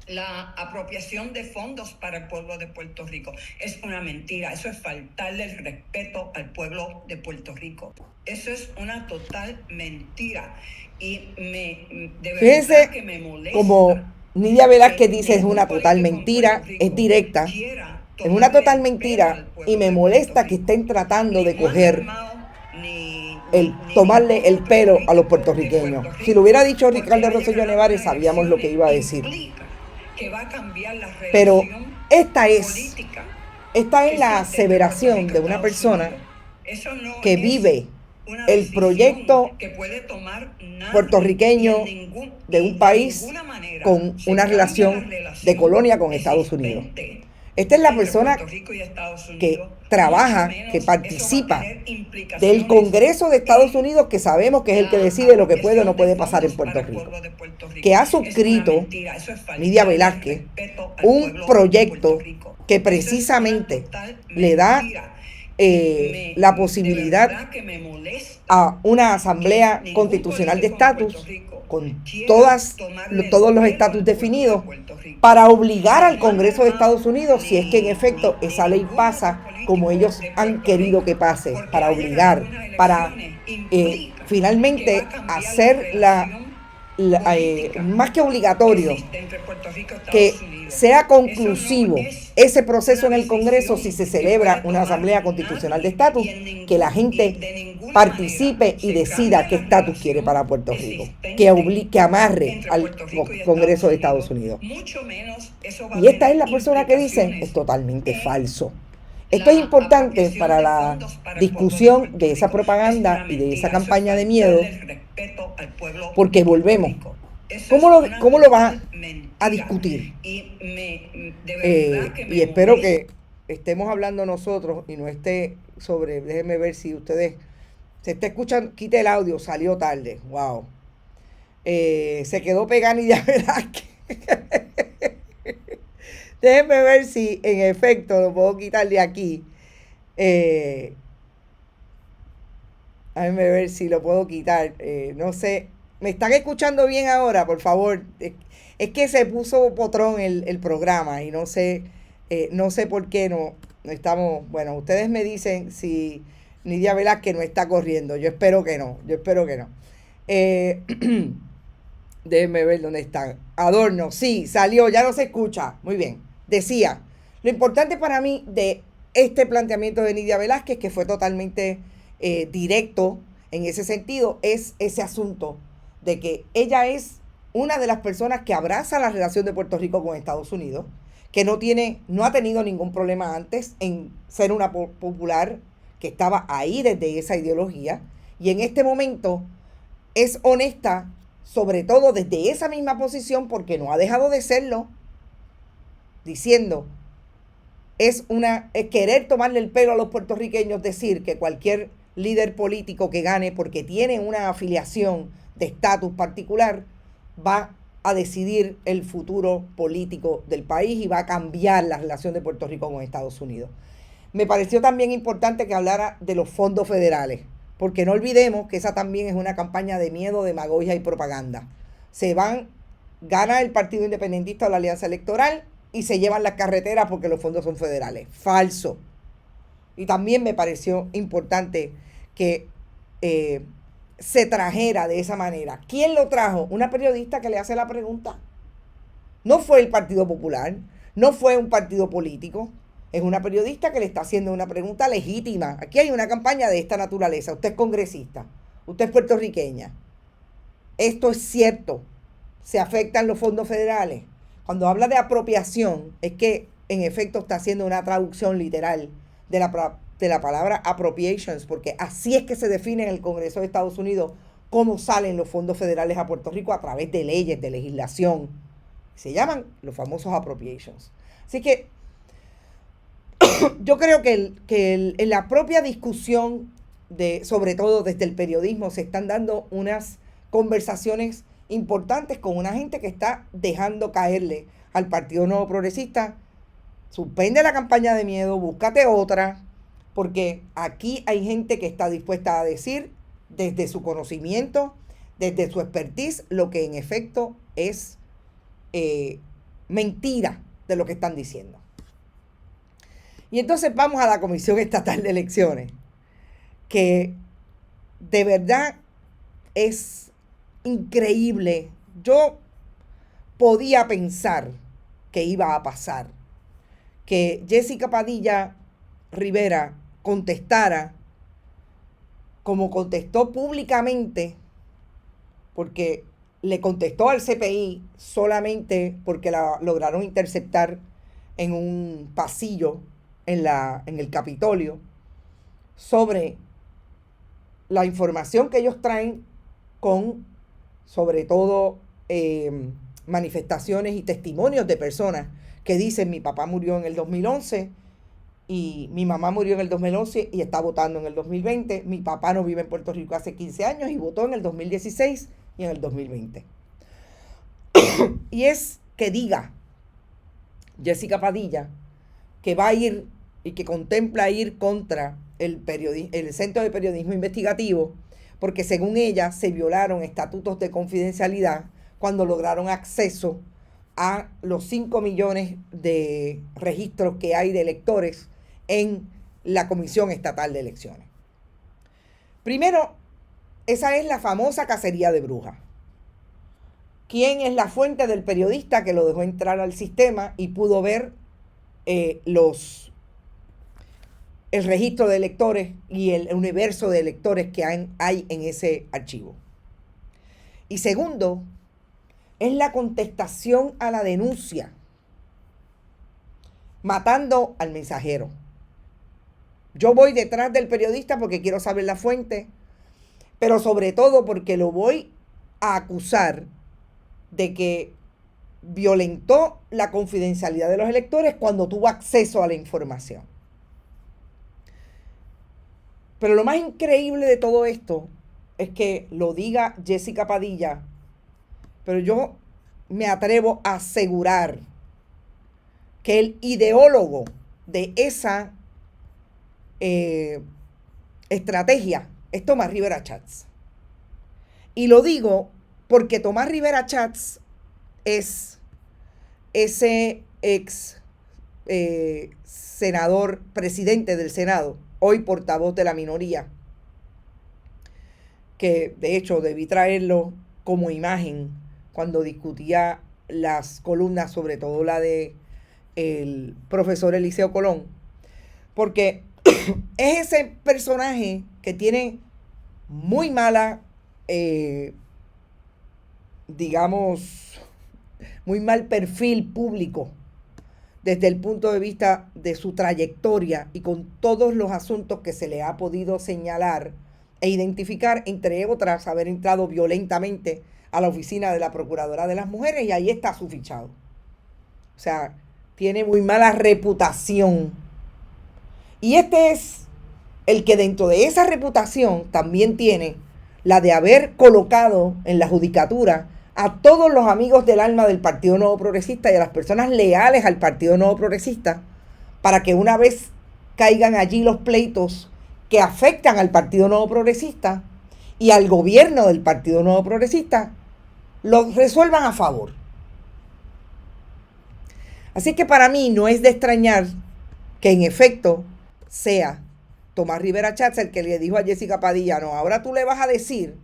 la apropiación de fondos para el pueblo de Puerto Rico. Es una mentira, eso es faltarle el respeto al pueblo de Puerto Rico. Eso es una total mentira, y de Fíjense, verdad que me molesta. como Nidia Velázquez dice, es una total mentira, es directa, es una total mentira, y me molesta que estén tratando de coger tomarle el pelo a los puertorriqueños. Si lo hubiera dicho Ricardo Rosselló Nevares, sabíamos lo que iba a decir. Pero esta es la aseveración de una persona que vive el proyecto puertorriqueño de un país con una relación de colonia con Estados Unidos. Esta es la persona que trabaja, que participa del Congreso de Estados Unidos, que sabemos que es el que decide lo que puede o no puede pasar en Puerto Rico, que ha suscrito, Nidia Velázquez, un proyecto que precisamente le da la posibilidad a una asamblea constitucional de estatus con todos los estatus definidos, para obligar al Congreso de Estados Unidos, si es que en efecto esa ley pasa como ellos han querido que pase, para obligar, para finalmente hacer más que obligatorio, que sea conclusivo ese proceso en el Congreso si se celebra una asamblea constitucional de estatus, que la gente participe y decida qué estatus quiere para Puerto Rico, que amarre al Congreso de Estados Unidos. Y esta es la persona que dice, es totalmente falso. Esto es importante para la discusión de esa propaganda y de esa campaña de miedo, porque volvemos. ¿Cómo lo va a discutir? Y espero que estemos hablando nosotros y no esté sobre, déjenme ver si ustedes se está escuchando, quite el audio, salió tarde, wow. Se quedó pegada Nidia Velázquez. Déjenme ver si en efecto lo puedo quitar de aquí. Déjenme ver si lo puedo quitar. No sé. ¿Me están escuchando bien ahora? Por favor. Es que se puso potrón el programa y no sé por qué no estamos. Bueno, ustedes me dicen si Nidia Velázquez no está corriendo. Yo espero que no. Déjenme ver dónde están. Adorno, sí, salió, ya no se escucha. Muy bien. Decía, lo importante para mí de este planteamiento de Nidia Velázquez, que fue totalmente directo en ese sentido, es ese asunto de que ella es una de las personas que abraza la relación de Puerto Rico con Estados Unidos, que no ha tenido ningún problema antes en ser una popular que estaba ahí desde esa ideología, y en este momento es honesta, sobre todo desde esa misma posición, porque no ha dejado de serlo, diciendo, es querer tomarle el pelo a los puertorriqueños, decir que cualquier líder político que gane porque tiene una afiliación de estatus particular va a decidir el futuro político del país y va a cambiar la relación de Puerto Rico con Estados Unidos. Me pareció también importante que hablara de los fondos federales, porque no olvidemos que esa también es una campaña de miedo, demagogia y propaganda. Gana el Partido Independentista o la Alianza Electoral y se llevan las carreteras porque los fondos son federales. Falso. Y también me pareció importante que se trajera de esa manera. ¿Quién lo trajo? Una periodista que le hace la pregunta. No fue el Partido Popular, no fue un partido político. Es una periodista que le está haciendo una pregunta legítima. Aquí hay una campaña de esta naturaleza. Usted es congresista, usted es puertorriqueña. Esto es cierto. Se afectan los fondos federales. Cuando habla de apropiación, es que en efecto está haciendo una traducción literal de la palabra appropriations, porque así es que se define en el Congreso de Estados Unidos cómo salen los fondos federales a Puerto Rico a través de leyes, de legislación. Se llaman los famosos appropriations. Así que yo creo que en la propia discusión, sobre todo desde el periodismo, se están dando unas conversaciones importantes con una gente que está dejando caerle al Partido Nuevo Progresista. Suspende la campaña de miedo, búscate otra, porque aquí hay gente que está dispuesta a decir desde su conocimiento, desde su expertise, lo que en efecto es mentira de lo que están diciendo. Y entonces vamos a la Comisión Estatal de Elecciones, que de verdad es increíble. Yo podía pensar que iba a pasar, que Jessica Padilla Rivera contestara como contestó públicamente, porque le contestó al CPI solamente porque la lograron interceptar en un pasillo en el Capitolio, sobre la información que ellos traen con, sobre todo, manifestaciones y testimonios de personas que dicen: mi papá murió en el 2011 y mi mamá murió en el 2011 y está votando en el 2020. Mi papá no vive en Puerto Rico hace 15 años y votó en el 2016 y en el 2020. Y es que diga Jessica Padilla que va a ir y que contempla ir contra el Centro de Periodismo Investigativo, porque según ella se violaron estatutos de confidencialidad cuando lograron acceso a los 5 millones de registros que hay de electores en la Comisión Estatal de Elecciones. Primero, esa es la famosa cacería de brujas. ¿Quién es la fuente del periodista que lo dejó entrar al sistema y pudo ver el registro de electores y el universo de electores que hay en ese archivo? Y segundo, es la contestación a la denuncia, matando al mensajero. Yo voy detrás del periodista porque quiero saber la fuente, pero sobre todo porque lo voy a acusar de que violentó la confidencialidad de los electores cuando tuvo acceso a la información. Pero lo más increíble de todo esto es que lo diga Jessica Padilla, pero yo me atrevo a asegurar que el ideólogo de esa estrategia es Tomás Rivera Schatz. Y lo digo porque Tomás Rivera Schatz es ese ex senador, presidente del Senado, hoy portavoz de la minoría, que de hecho debí traerlo como imagen cuando discutía las columnas, sobre todo la de el profesor Eliseo Colón, Porque es ese personaje que tiene muy mala, digamos, muy mal perfil público desde el punto de vista de su trayectoria y con todos los asuntos que se le ha podido señalar e identificar, entre otras, haber entrado violentamente a la oficina de la Procuradora de las Mujeres, y ahí está su fichado. O sea, tiene muy mala reputación. Y este es el que dentro de esa reputación también tiene la de haber colocado en la judicatura a todos los amigos del alma del Partido Nuevo Progresista y a las personas leales al Partido Nuevo Progresista, para que una vez caigan allí los pleitos que afectan al Partido Nuevo Progresista y al gobierno del Partido Nuevo Progresista, los resuelvan a favor. Así que para mí no es de extrañar que en efecto sea Tomás Rivera Schatz el que le dijo a Jessica Padilla: no, ahora tú le vas a decir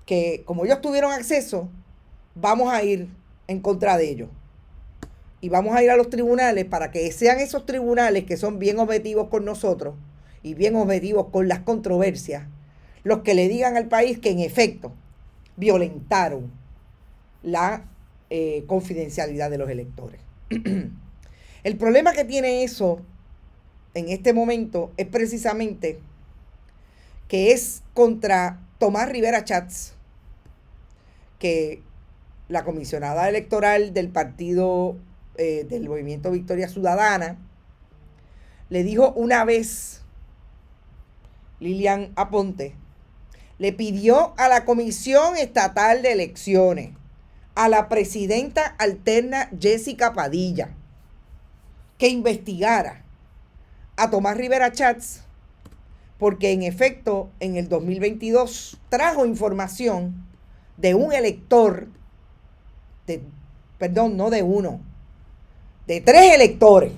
que como ellos tuvieron acceso, vamos a ir en contra de ellos. Y vamos a ir a los tribunales para que sean esos tribunales que son bien objetivos con nosotros y bien objetivos con las controversias, los que le digan al país que en efecto violentaron la confidencialidad de los electores. El problema que tiene eso en este momento es precisamente que es contra Tomás Rivera Schatz, que la comisionada electoral del partido del Movimiento Victoria Ciudadana le dijo una vez, Lilian Aponte, le pidió a la Comisión Estatal de Elecciones, a la presidenta alterna Jessica Padilla, que investigara a Tomás Rivera Schatz, porque en efecto en el 2022 trajo información de un elector, no de uno, de 3 electores,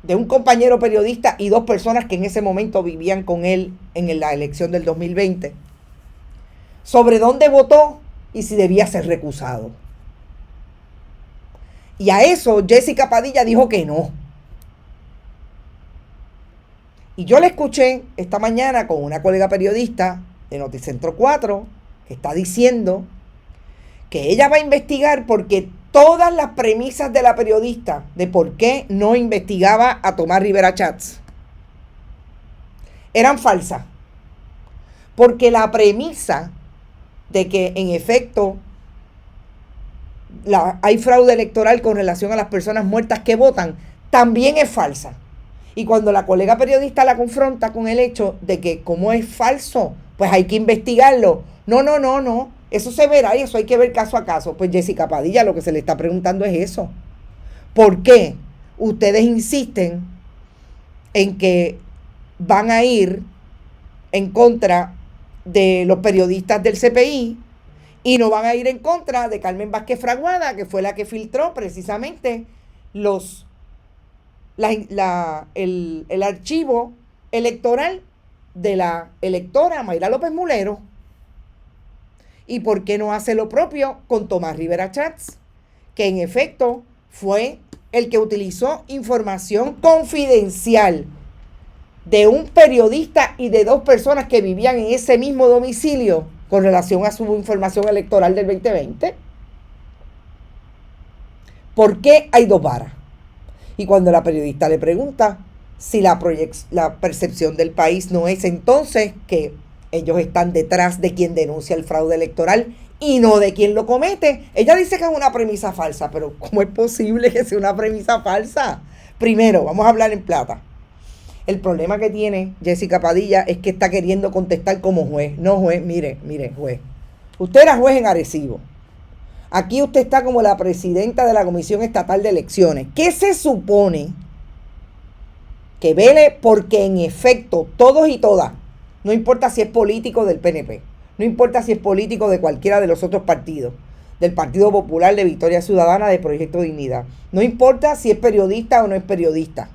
de un compañero periodista y 2 personas que en ese momento vivían con él en la elección del 2020, sobre dónde votó y si debía ser recusado. Y a eso Jessica Padilla dijo que no. Y yo la escuché esta mañana con una colega periodista de Noticentro 4 que está diciendo que ella va a investigar porque todas las premisas de la periodista de por qué no investigaba a Tomás Rivera Schatz eran falsas. Porque la premisa de que en efecto hay fraude electoral con relación a las personas muertas que votan también es falsa. Y cuando la colega periodista la confronta con el hecho de que como es falso, pues hay que investigarlo. No. Eso se verá y eso hay que ver caso a caso. Pues Jessica Padilla lo que se le está preguntando es eso. ¿Por qué ustedes insisten en que van a ir en contra de los periodistas del CPI y no van a ir en contra de Carmen Vázquez Fraguada, que fue la que filtró precisamente el archivo electoral de la electora Mayra López Mulero? ¿Y por qué no hace lo propio con Tomás Rivera Schatz, que en efecto fue el que utilizó información confidencial de un periodista y de 2 personas que vivían en ese mismo domicilio con relación a su información electoral del 2020? ¿Por qué hay 2 varas? Y cuando la periodista le pregunta si la percepción del país no es entonces que ellos están detrás de quien denuncia el fraude electoral y no de quien lo comete, ella dice que es una premisa falsa. Pero ¿cómo es posible que sea una premisa falsa? Primero, vamos a hablar en plata. El problema que tiene Jessica Padilla es que está queriendo contestar como juez. No, juez, mire, juez. Usted era juez en Arecibo. Aquí usted está como la presidenta de la Comisión Estatal de Elecciones. ¿Qué se supone que vele? Porque en efecto, todos y todas, no importa si es político del PNP, no importa si es político de cualquiera de los otros partidos, del Partido Popular, de Victoria Ciudadana, de Proyecto Dignidad, no importa si es periodista o no es periodista,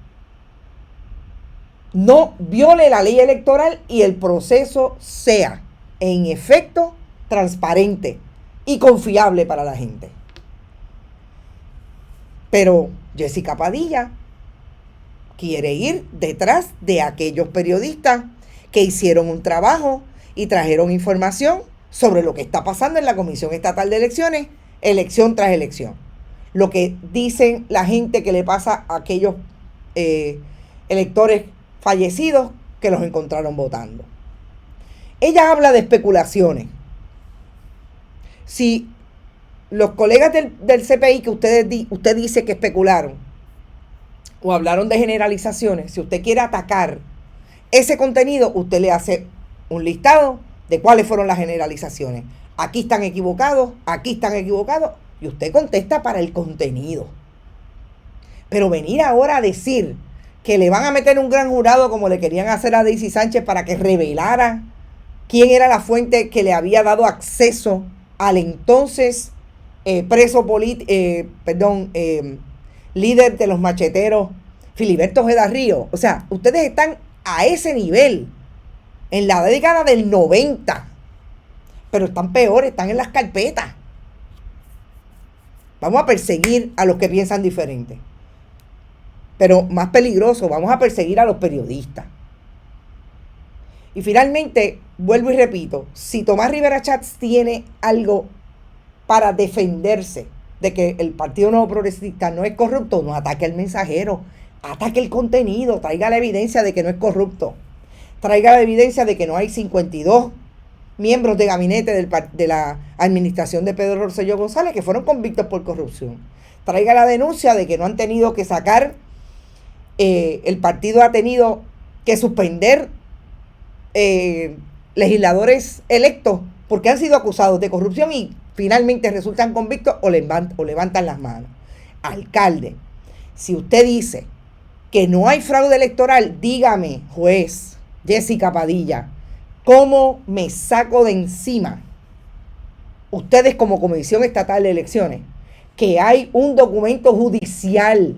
no viole la ley electoral y el proceso sea, en efecto, transparente y confiable para la gente. Pero Jessica Padilla quiere ir detrás de aquellos periodistas que hicieron un trabajo y trajeron información sobre lo que está pasando en la Comisión Estatal de Elecciones, elección tras elección. Lo que dicen la gente que le pasa a aquellos electores fallecidos que los encontraron votando. Ella habla de especulaciones. Si los colegas del CPI que usted dice que especularon o hablaron de generalizaciones, si usted quiere atacar ese contenido, usted le hace un listado de cuáles fueron las generalizaciones. Aquí están equivocados, y usted contesta para el contenido. Pero venir ahora a decir que le van a meter un gran jurado como le querían hacer a Daisy Sánchez para que revelara quién era la fuente que le había dado acceso al entonces líder de los macheteros, Filiberto Ojeda Ríos. O sea, ustedes están a ese nivel en la década del 90, pero están peores, están en las carpetas. Vamos a perseguir a los que piensan diferente, pero más peligroso, vamos a perseguir a los periodistas. Y finalmente, vuelvo y repito, si Tomás Rivera Chats tiene algo para defenderse de que el Partido Nuevo Progresista no es corrupto, no ataque al mensajero, ataque el contenido, traiga la evidencia de que no es corrupto, traiga la evidencia de que no hay 52 miembros de gabinete de la administración de Pedro Rosselló González que fueron convictos por corrupción, traiga la denuncia de que no han tenido que sacar, el partido ha tenido que suspender legisladores electos porque han sido acusados de corrupción y finalmente resultan convictos o levantan las manos. Alcalde, si usted dice que no hay fraude electoral, dígame, juez Jessica Padilla, ¿cómo me saco de encima, ustedes como Comisión Estatal de Elecciones, que hay un documento judicial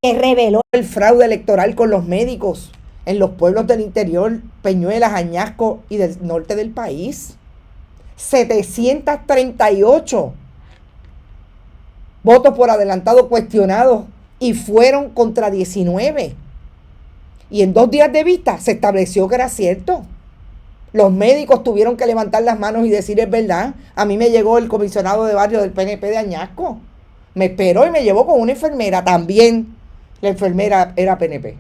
que reveló el fraude electoral con los médicos en los pueblos del interior, Peñuelas, Añasco y del norte del país? 738 votos por adelantado cuestionados y fueron contra 19. Y en 2 días de vista se estableció que era cierto. Los médicos tuvieron que levantar las manos y decir es verdad. A mí me llegó el comisionado de barrio del PNP de Añasco. Me esperó y me llevó con una enfermera. También la enfermera era PNP.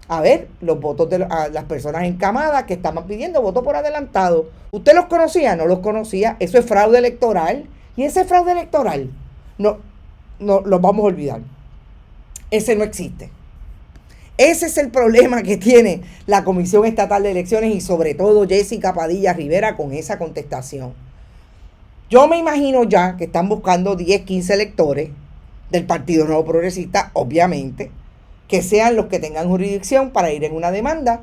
A ver, los votos de las personas encamadas que estaban pidiendo voto por adelantado. ¿Usted los conocía? No los conocía. Eso es fraude electoral. Y ese fraude electoral no lo vamos a olvidar. Ese no existe. Ese es el problema que tiene la Comisión Estatal de Elecciones y sobre todo Jessica Padilla Rivera con esa contestación. Yo me imagino ya que están buscando 10, 15 electores del Partido Nuevo Progresista, obviamente, que sean los que tengan jurisdicción para ir en una demanda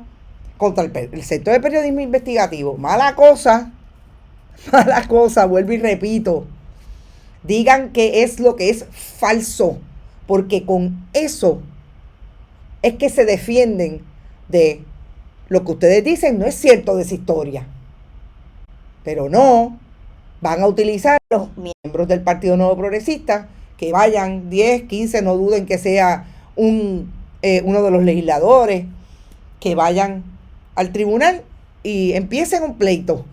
contra el sector de periodismo investigativo. Mala cosa, vuelvo y repito. Digan que es lo que es falso, porque con eso es que se defienden de lo que ustedes dicen no es cierto de esa historia. Pero no, van a utilizar los miembros del Partido Nuevo Progresista, que vayan 10, 15, no duden que sea uno de los legisladores, que vayan al tribunal y empiecen un pleito,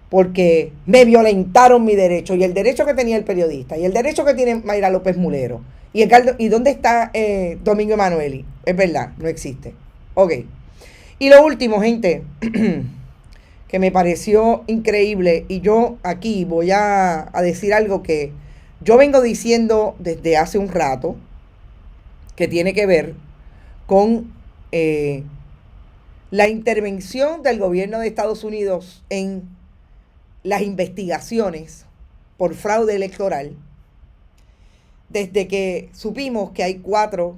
porque me violentaron mi derecho, y el derecho que tenía el periodista, y el derecho que tiene Mayra López Mulero, y dónde está Domingo Emanueli. Es verdad, no existe. Ok. Y lo último, gente, que me pareció increíble, y yo aquí voy a decir algo que yo vengo diciendo desde hace un rato, que tiene que ver con la intervención del gobierno de Estados Unidos en las investigaciones por fraude electoral, desde que supimos que hay 4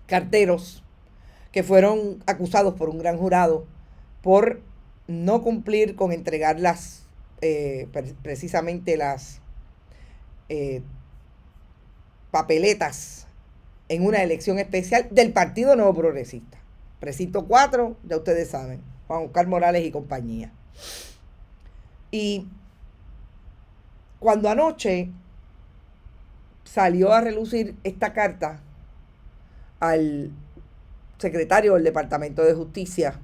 carteros que fueron acusados por un gran jurado por no cumplir con entregar precisamente las papeletas en una elección especial del Partido Nuevo Progresista. Precinto 4, ya ustedes saben, Juan Oscar Morales y compañía. Y cuando anoche salió a relucir esta carta al secretario del Departamento de Justicia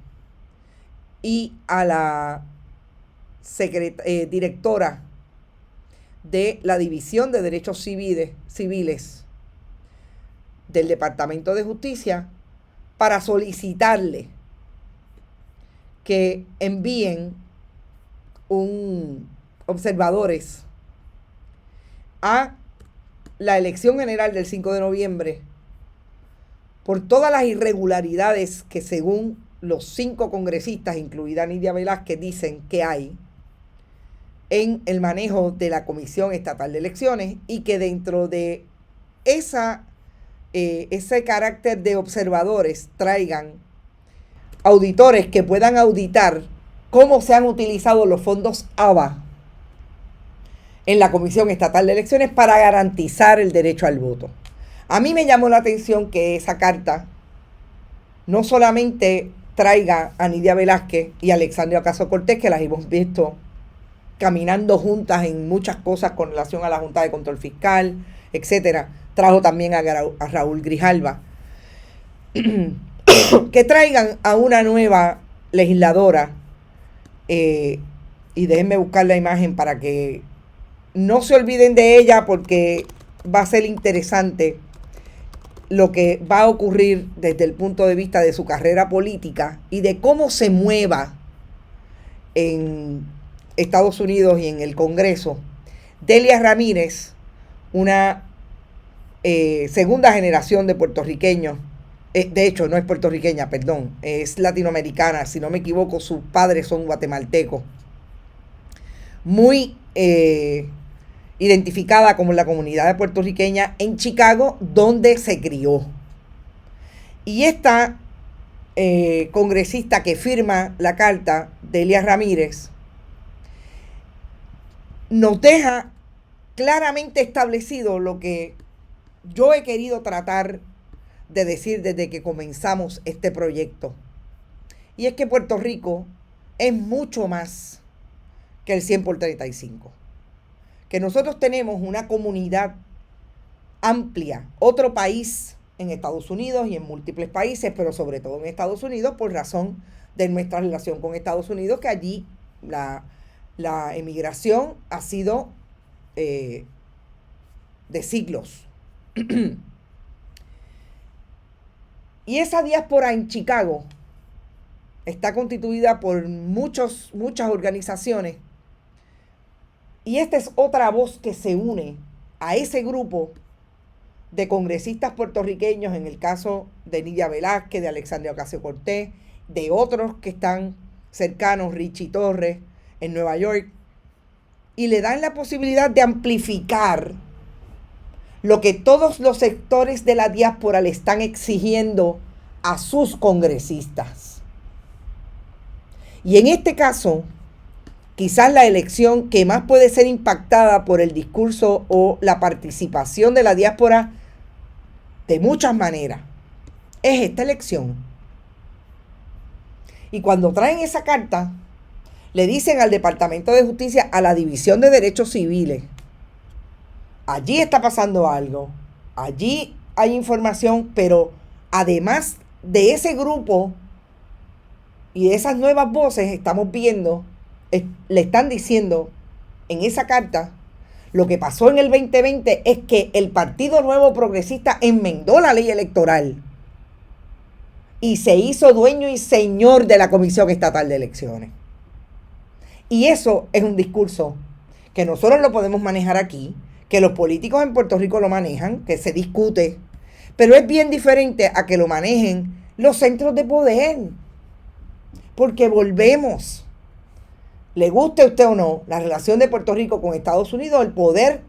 y a la directora de la División de Derechos Civiles del Departamento de Justicia para solicitarle que envíen observadores a la elección general del 5 de noviembre por todas las irregularidades que, según los 5 congresistas, incluida Nidia Velázquez, dicen que hay en el manejo de la Comisión Estatal de Elecciones, y que dentro de ese carácter de observadores traigan auditores que puedan auditar cómo se han utilizado los fondos ABA en la Comisión Estatal de Elecciones para garantizar el derecho al voto. A mí me llamó la atención que esa carta no solamente traiga a Nidia Velázquez y a Alexandria Ocasio-Cortez, que las hemos visto caminando juntas en muchas cosas con relación a la Junta de Control Fiscal, etcétera. Trajo también a Raúl Grijalva. Que traigan a una nueva legisladora, y déjenme buscar la imagen para que no se olviden de ella, porque va a ser interesante lo que va a ocurrir desde el punto de vista de su carrera política y de cómo se mueva en Estados Unidos y en el Congreso. Delia Ramírez, una segunda generación de puertorriqueños, de hecho no es puertorriqueña, perdón, es latinoamericana, si no me equivoco, sus padres son guatemaltecos, muy identificada como la comunidad puertorriqueña en Chicago, donde se crió. Y esta congresista que firma la carta, Delia Ramírez, nos deja claramente establecido lo que yo he querido tratar de decir desde que comenzamos este proyecto. Y es que Puerto Rico es mucho más que el 100 por 35. Que nosotros tenemos una comunidad amplia, otro país en Estados Unidos y en múltiples países, pero sobre todo en Estados Unidos, por razón de nuestra relación con Estados Unidos, que allí la emigración ha sido de siglos. Y esa diáspora en Chicago está constituida por muchas organizaciones, y esta es otra voz que se une a ese grupo de congresistas puertorriqueños, en el caso de Nidia Velázquez, de Alexandria Ocasio-Cortez, de otros que están cercanos, Richie Torres en Nueva York, y le dan la posibilidad de amplificar lo que todos los sectores de la diáspora le están exigiendo a sus congresistas. Y en este caso, quizás la elección que más puede ser impactada por el discurso o la participación de la diáspora de muchas maneras es esta elección. Y cuando traen esa carta, le dicen al Departamento de Justicia, a la División de Derechos Civiles, allí está pasando algo, allí hay información, pero además de ese grupo y de esas nuevas voces, estamos viendo, le están diciendo en esa carta, lo que pasó en el 2020 es que el Partido Nuevo Progresista enmendó la ley electoral y se hizo dueño y señor de la Comisión Estatal de Elecciones. Y eso es un discurso que nosotros lo podemos manejar aquí, que los políticos en Puerto Rico lo manejan, que se discute, pero es bien diferente a que lo manejen los centros de poder. Porque volvemos, le guste a usted o no, la relación de Puerto Rico con Estados Unidos, el poder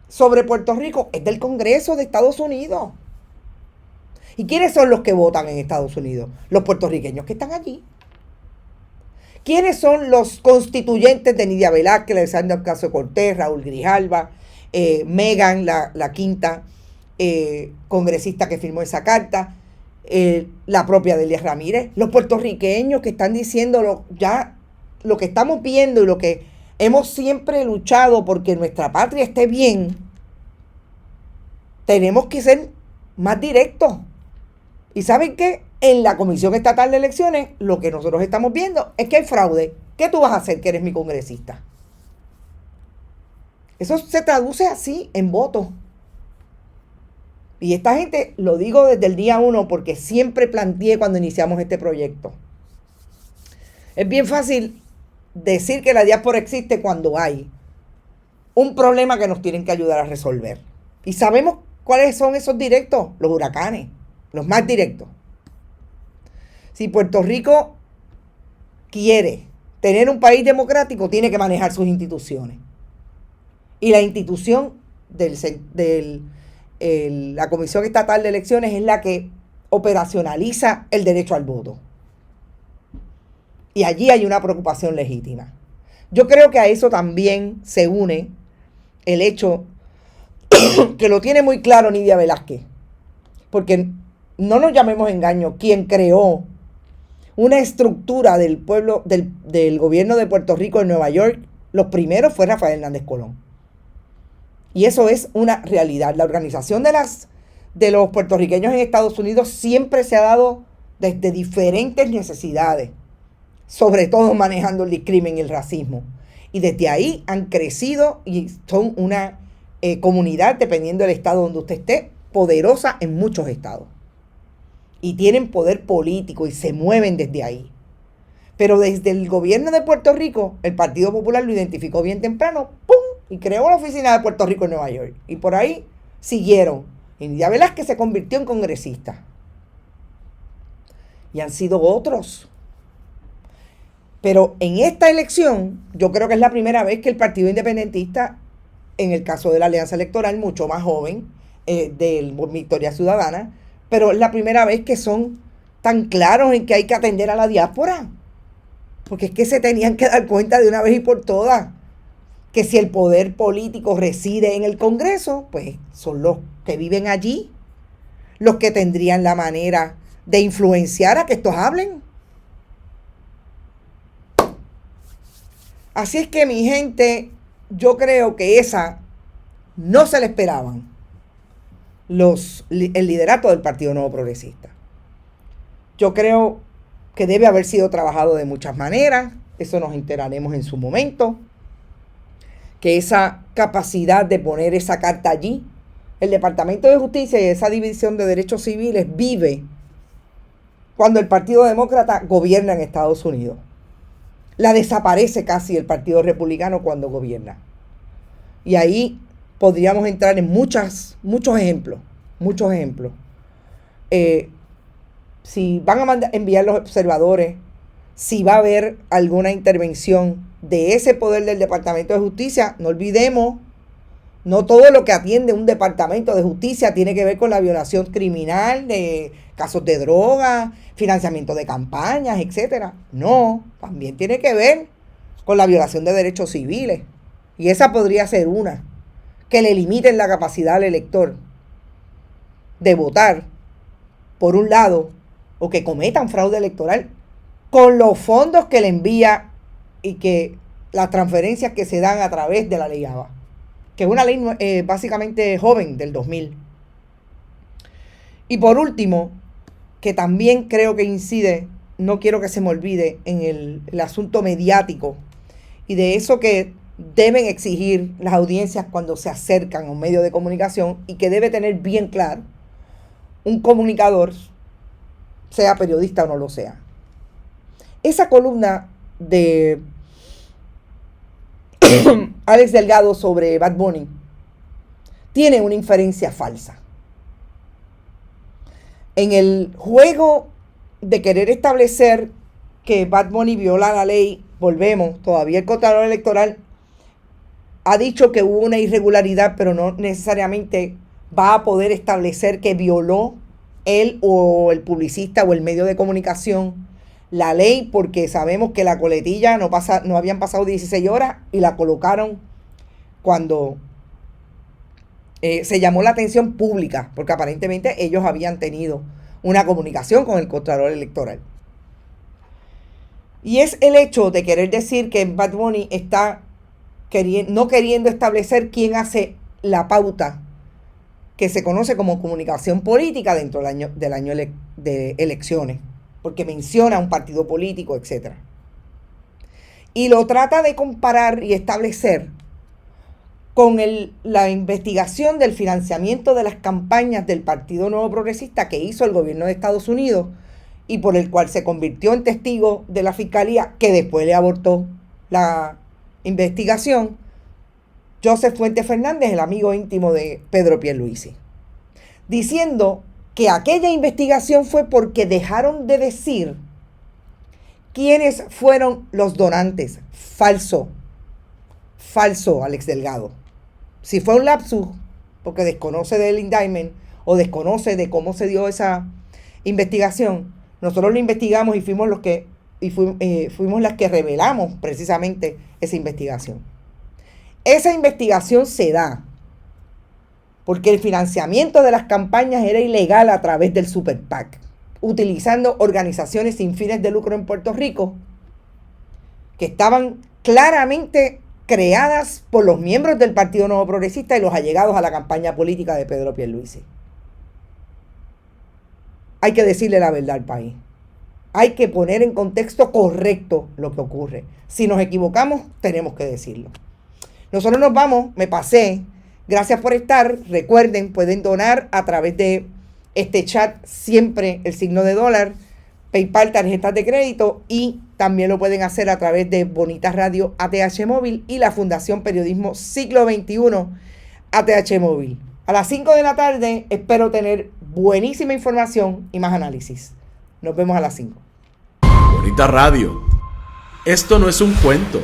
sobre Puerto Rico es del Congreso de Estados Unidos. ¿Y quiénes son los que votan en Estados Unidos? Los puertorriqueños que están allí. ¿Quiénes son los constituyentes de Nidia Velázquez, Alexandria Ocasio-Cortez, Raúl Grijalva, Megan, la quinta congresista que firmó esa carta, la propia Delia Ramírez? Los puertorriqueños que están diciendo lo que estamos viendo y lo que hemos siempre luchado porque nuestra patria esté bien, tenemos que ser más directos. ¿Y saben qué? En la Comisión Estatal de Elecciones, lo que nosotros estamos viendo es que hay fraude. ¿Qué tú vas a hacer que eres mi congresista? Eso se traduce así en votos. Y esta gente, lo digo desde el día 1 porque siempre planteé cuando iniciamos este proyecto. Es bien fácil decir que la diáspora existe cuando hay un problema que nos tienen que ayudar a resolver. Y sabemos cuáles son esos directos, los huracanes, los más directos. Si Puerto Rico quiere tener un país democrático, tiene que manejar sus instituciones. Y la institución la Comisión Estatal de Elecciones es la que operacionaliza el derecho al voto. Y allí hay una preocupación legítima. Yo creo que a eso también se une el hecho que lo tiene muy claro Nidia Velázquez. Porque no nos llamemos engaño, quien creó una estructura del pueblo, del gobierno de Puerto Rico en Nueva York, los primeros fue Rafael Hernández Colón. Y eso es una realidad. La organización de los puertorriqueños en Estados Unidos siempre se ha dado desde diferentes necesidades, sobre todo manejando el discrimen y el racismo. Y desde ahí han crecido y son una comunidad, dependiendo del estado donde usted esté, poderosa en muchos estados. Y tienen poder político y se mueven desde ahí. Pero desde el gobierno de Puerto Rico, el Partido Popular lo identificó bien temprano, ¡pum!, y creó la oficina de Puerto Rico en Nueva York. Y por ahí siguieron. Y Nidia Velázquez se convirtió en congresista. Y han sido otros. Pero en esta elección, yo creo que es la primera vez que el Partido Independentista, en el caso de la Alianza Electoral, mucho más joven, de Victoria Ciudadana, pero es la primera vez que son tan claros en que hay que atender a la diáspora. Porque es que se tenían que dar cuenta de una vez y por todas que si el poder político reside en el Congreso, pues son los que viven allí los que tendrían la manera de influenciar a que estos hablen. Así es que, mi gente, yo creo que esa no se le esperaban el liderato del Partido Nuevo Progresista. Yo creo que debe haber sido trabajado de muchas maneras, eso nos enteraremos en su momento, que esa capacidad de poner esa carta allí, el Departamento de Justicia y esa División de Derechos Civiles vive cuando el Partido Demócrata gobierna en Estados Unidos. La desaparece casi el Partido Republicano cuando gobierna. Y ahí podríamos entrar en muchos ejemplos. Si van a enviar los observadores, si va a haber alguna intervención de ese poder del Departamento de Justicia, no olvidemos, no todo lo que atiende un Departamento de Justicia tiene que ver con la violación criminal de casos de droga, financiamiento de campañas, etcétera. No, también tiene que ver con la violación de derechos civiles. Y esa podría ser una, que le limiten la capacidad al elector de votar, por un lado, o que cometan fraude electoral con los fondos que le envía y que las transferencias que se dan a través de la ley ABA, que es una ley básicamente joven del 2000. Y por último, que también creo que incide, no quiero que se me olvide, en el asunto mediático y de eso que deben exigir las audiencias cuando se acercan a un medio de comunicación y que debe tener bien claro un comunicador, sea periodista o no lo sea. Esa columna de Alex Delgado sobre Bad Bunny tiene una inferencia falsa. En el juego de querer establecer que Bad Bunny viola la ley, volvemos, todavía el Contralor Electoral ha dicho que hubo una irregularidad, pero no necesariamente va a poder establecer que violó él o el publicista o el medio de comunicación la ley, porque sabemos que la coletilla no habían pasado 16 horas y la colocaron cuando se llamó la atención pública, porque aparentemente ellos habían tenido una comunicación con el Contralor Electoral. Y es el hecho de querer decir que Bad Bunny está no queriendo establecer quién hace la pauta que se conoce como comunicación política dentro del año de elecciones, porque menciona un partido político, etc. Y lo trata de comparar y establecer con la investigación del financiamiento de las campañas del Partido Nuevo Progresista que hizo el gobierno de Estados Unidos y por el cual se convirtió en testigo de la fiscalía, que después le abortó la investigación, Joseph Fuentes Fernández, el amigo íntimo de Pedro Pierluisi, diciendo que aquella investigación fue porque dejaron de decir quiénes fueron los donantes. Falso, Alex Delgado. Si fue un lapsus, porque desconoce del indictment o desconoce de cómo se dio esa investigación, nosotros lo investigamos y fuimos las que revelamos precisamente esa investigación. Esa investigación se da porque el financiamiento de las campañas era ilegal a través del Super PAC, utilizando organizaciones sin fines de lucro en Puerto Rico que estaban claramente creadas por los miembros del Partido Nuevo Progresista y los allegados a la campaña política de Pedro Pierluisi. Hay que decirle la verdad al país. Hay que poner en contexto correcto lo que ocurre. Si nos equivocamos, tenemos que decirlo. Nosotros nos vamos, me pasé. Gracias por estar. Recuerden, pueden donar a través de este chat, siempre el signo de dólar, PayPal, tarjetas de crédito, y también lo pueden hacer a través de Bonita Radio ATH Móvil y la Fundación Periodismo Siglo XXI ATH Móvil. A las 5 de la tarde espero tener buenísima información y más análisis. Nos vemos a las 5. Bonita Radio. Esto no es un cuento.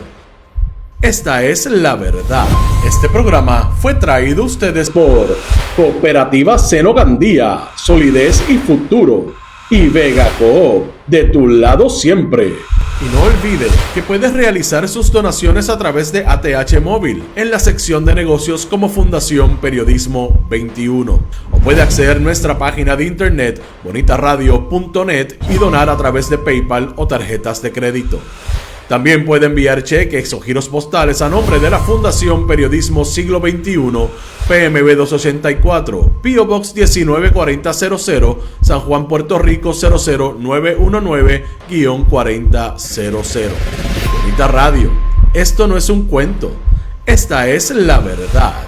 Esta es la verdad. Este programa fue traído a ustedes por Cooperativa Seno Gandía, Solidez y Futuro. Y Vega Coop, de tu lado siempre. Y no olvide que puedes realizar sus donaciones a través de ATH Móvil en la sección de negocios como Fundación Periodismo 21. O puede acceder a nuestra página de internet bonitaradio.net y donar a través de PayPal o tarjetas de crédito. También puede enviar cheques o giros postales a nombre de la Fundación Periodismo Siglo XXI, PMB 284, P.O. Box 194000, San Juan, Puerto Rico 00919-4000. Bonita Radio. Esto no es un cuento. Esta es la verdad.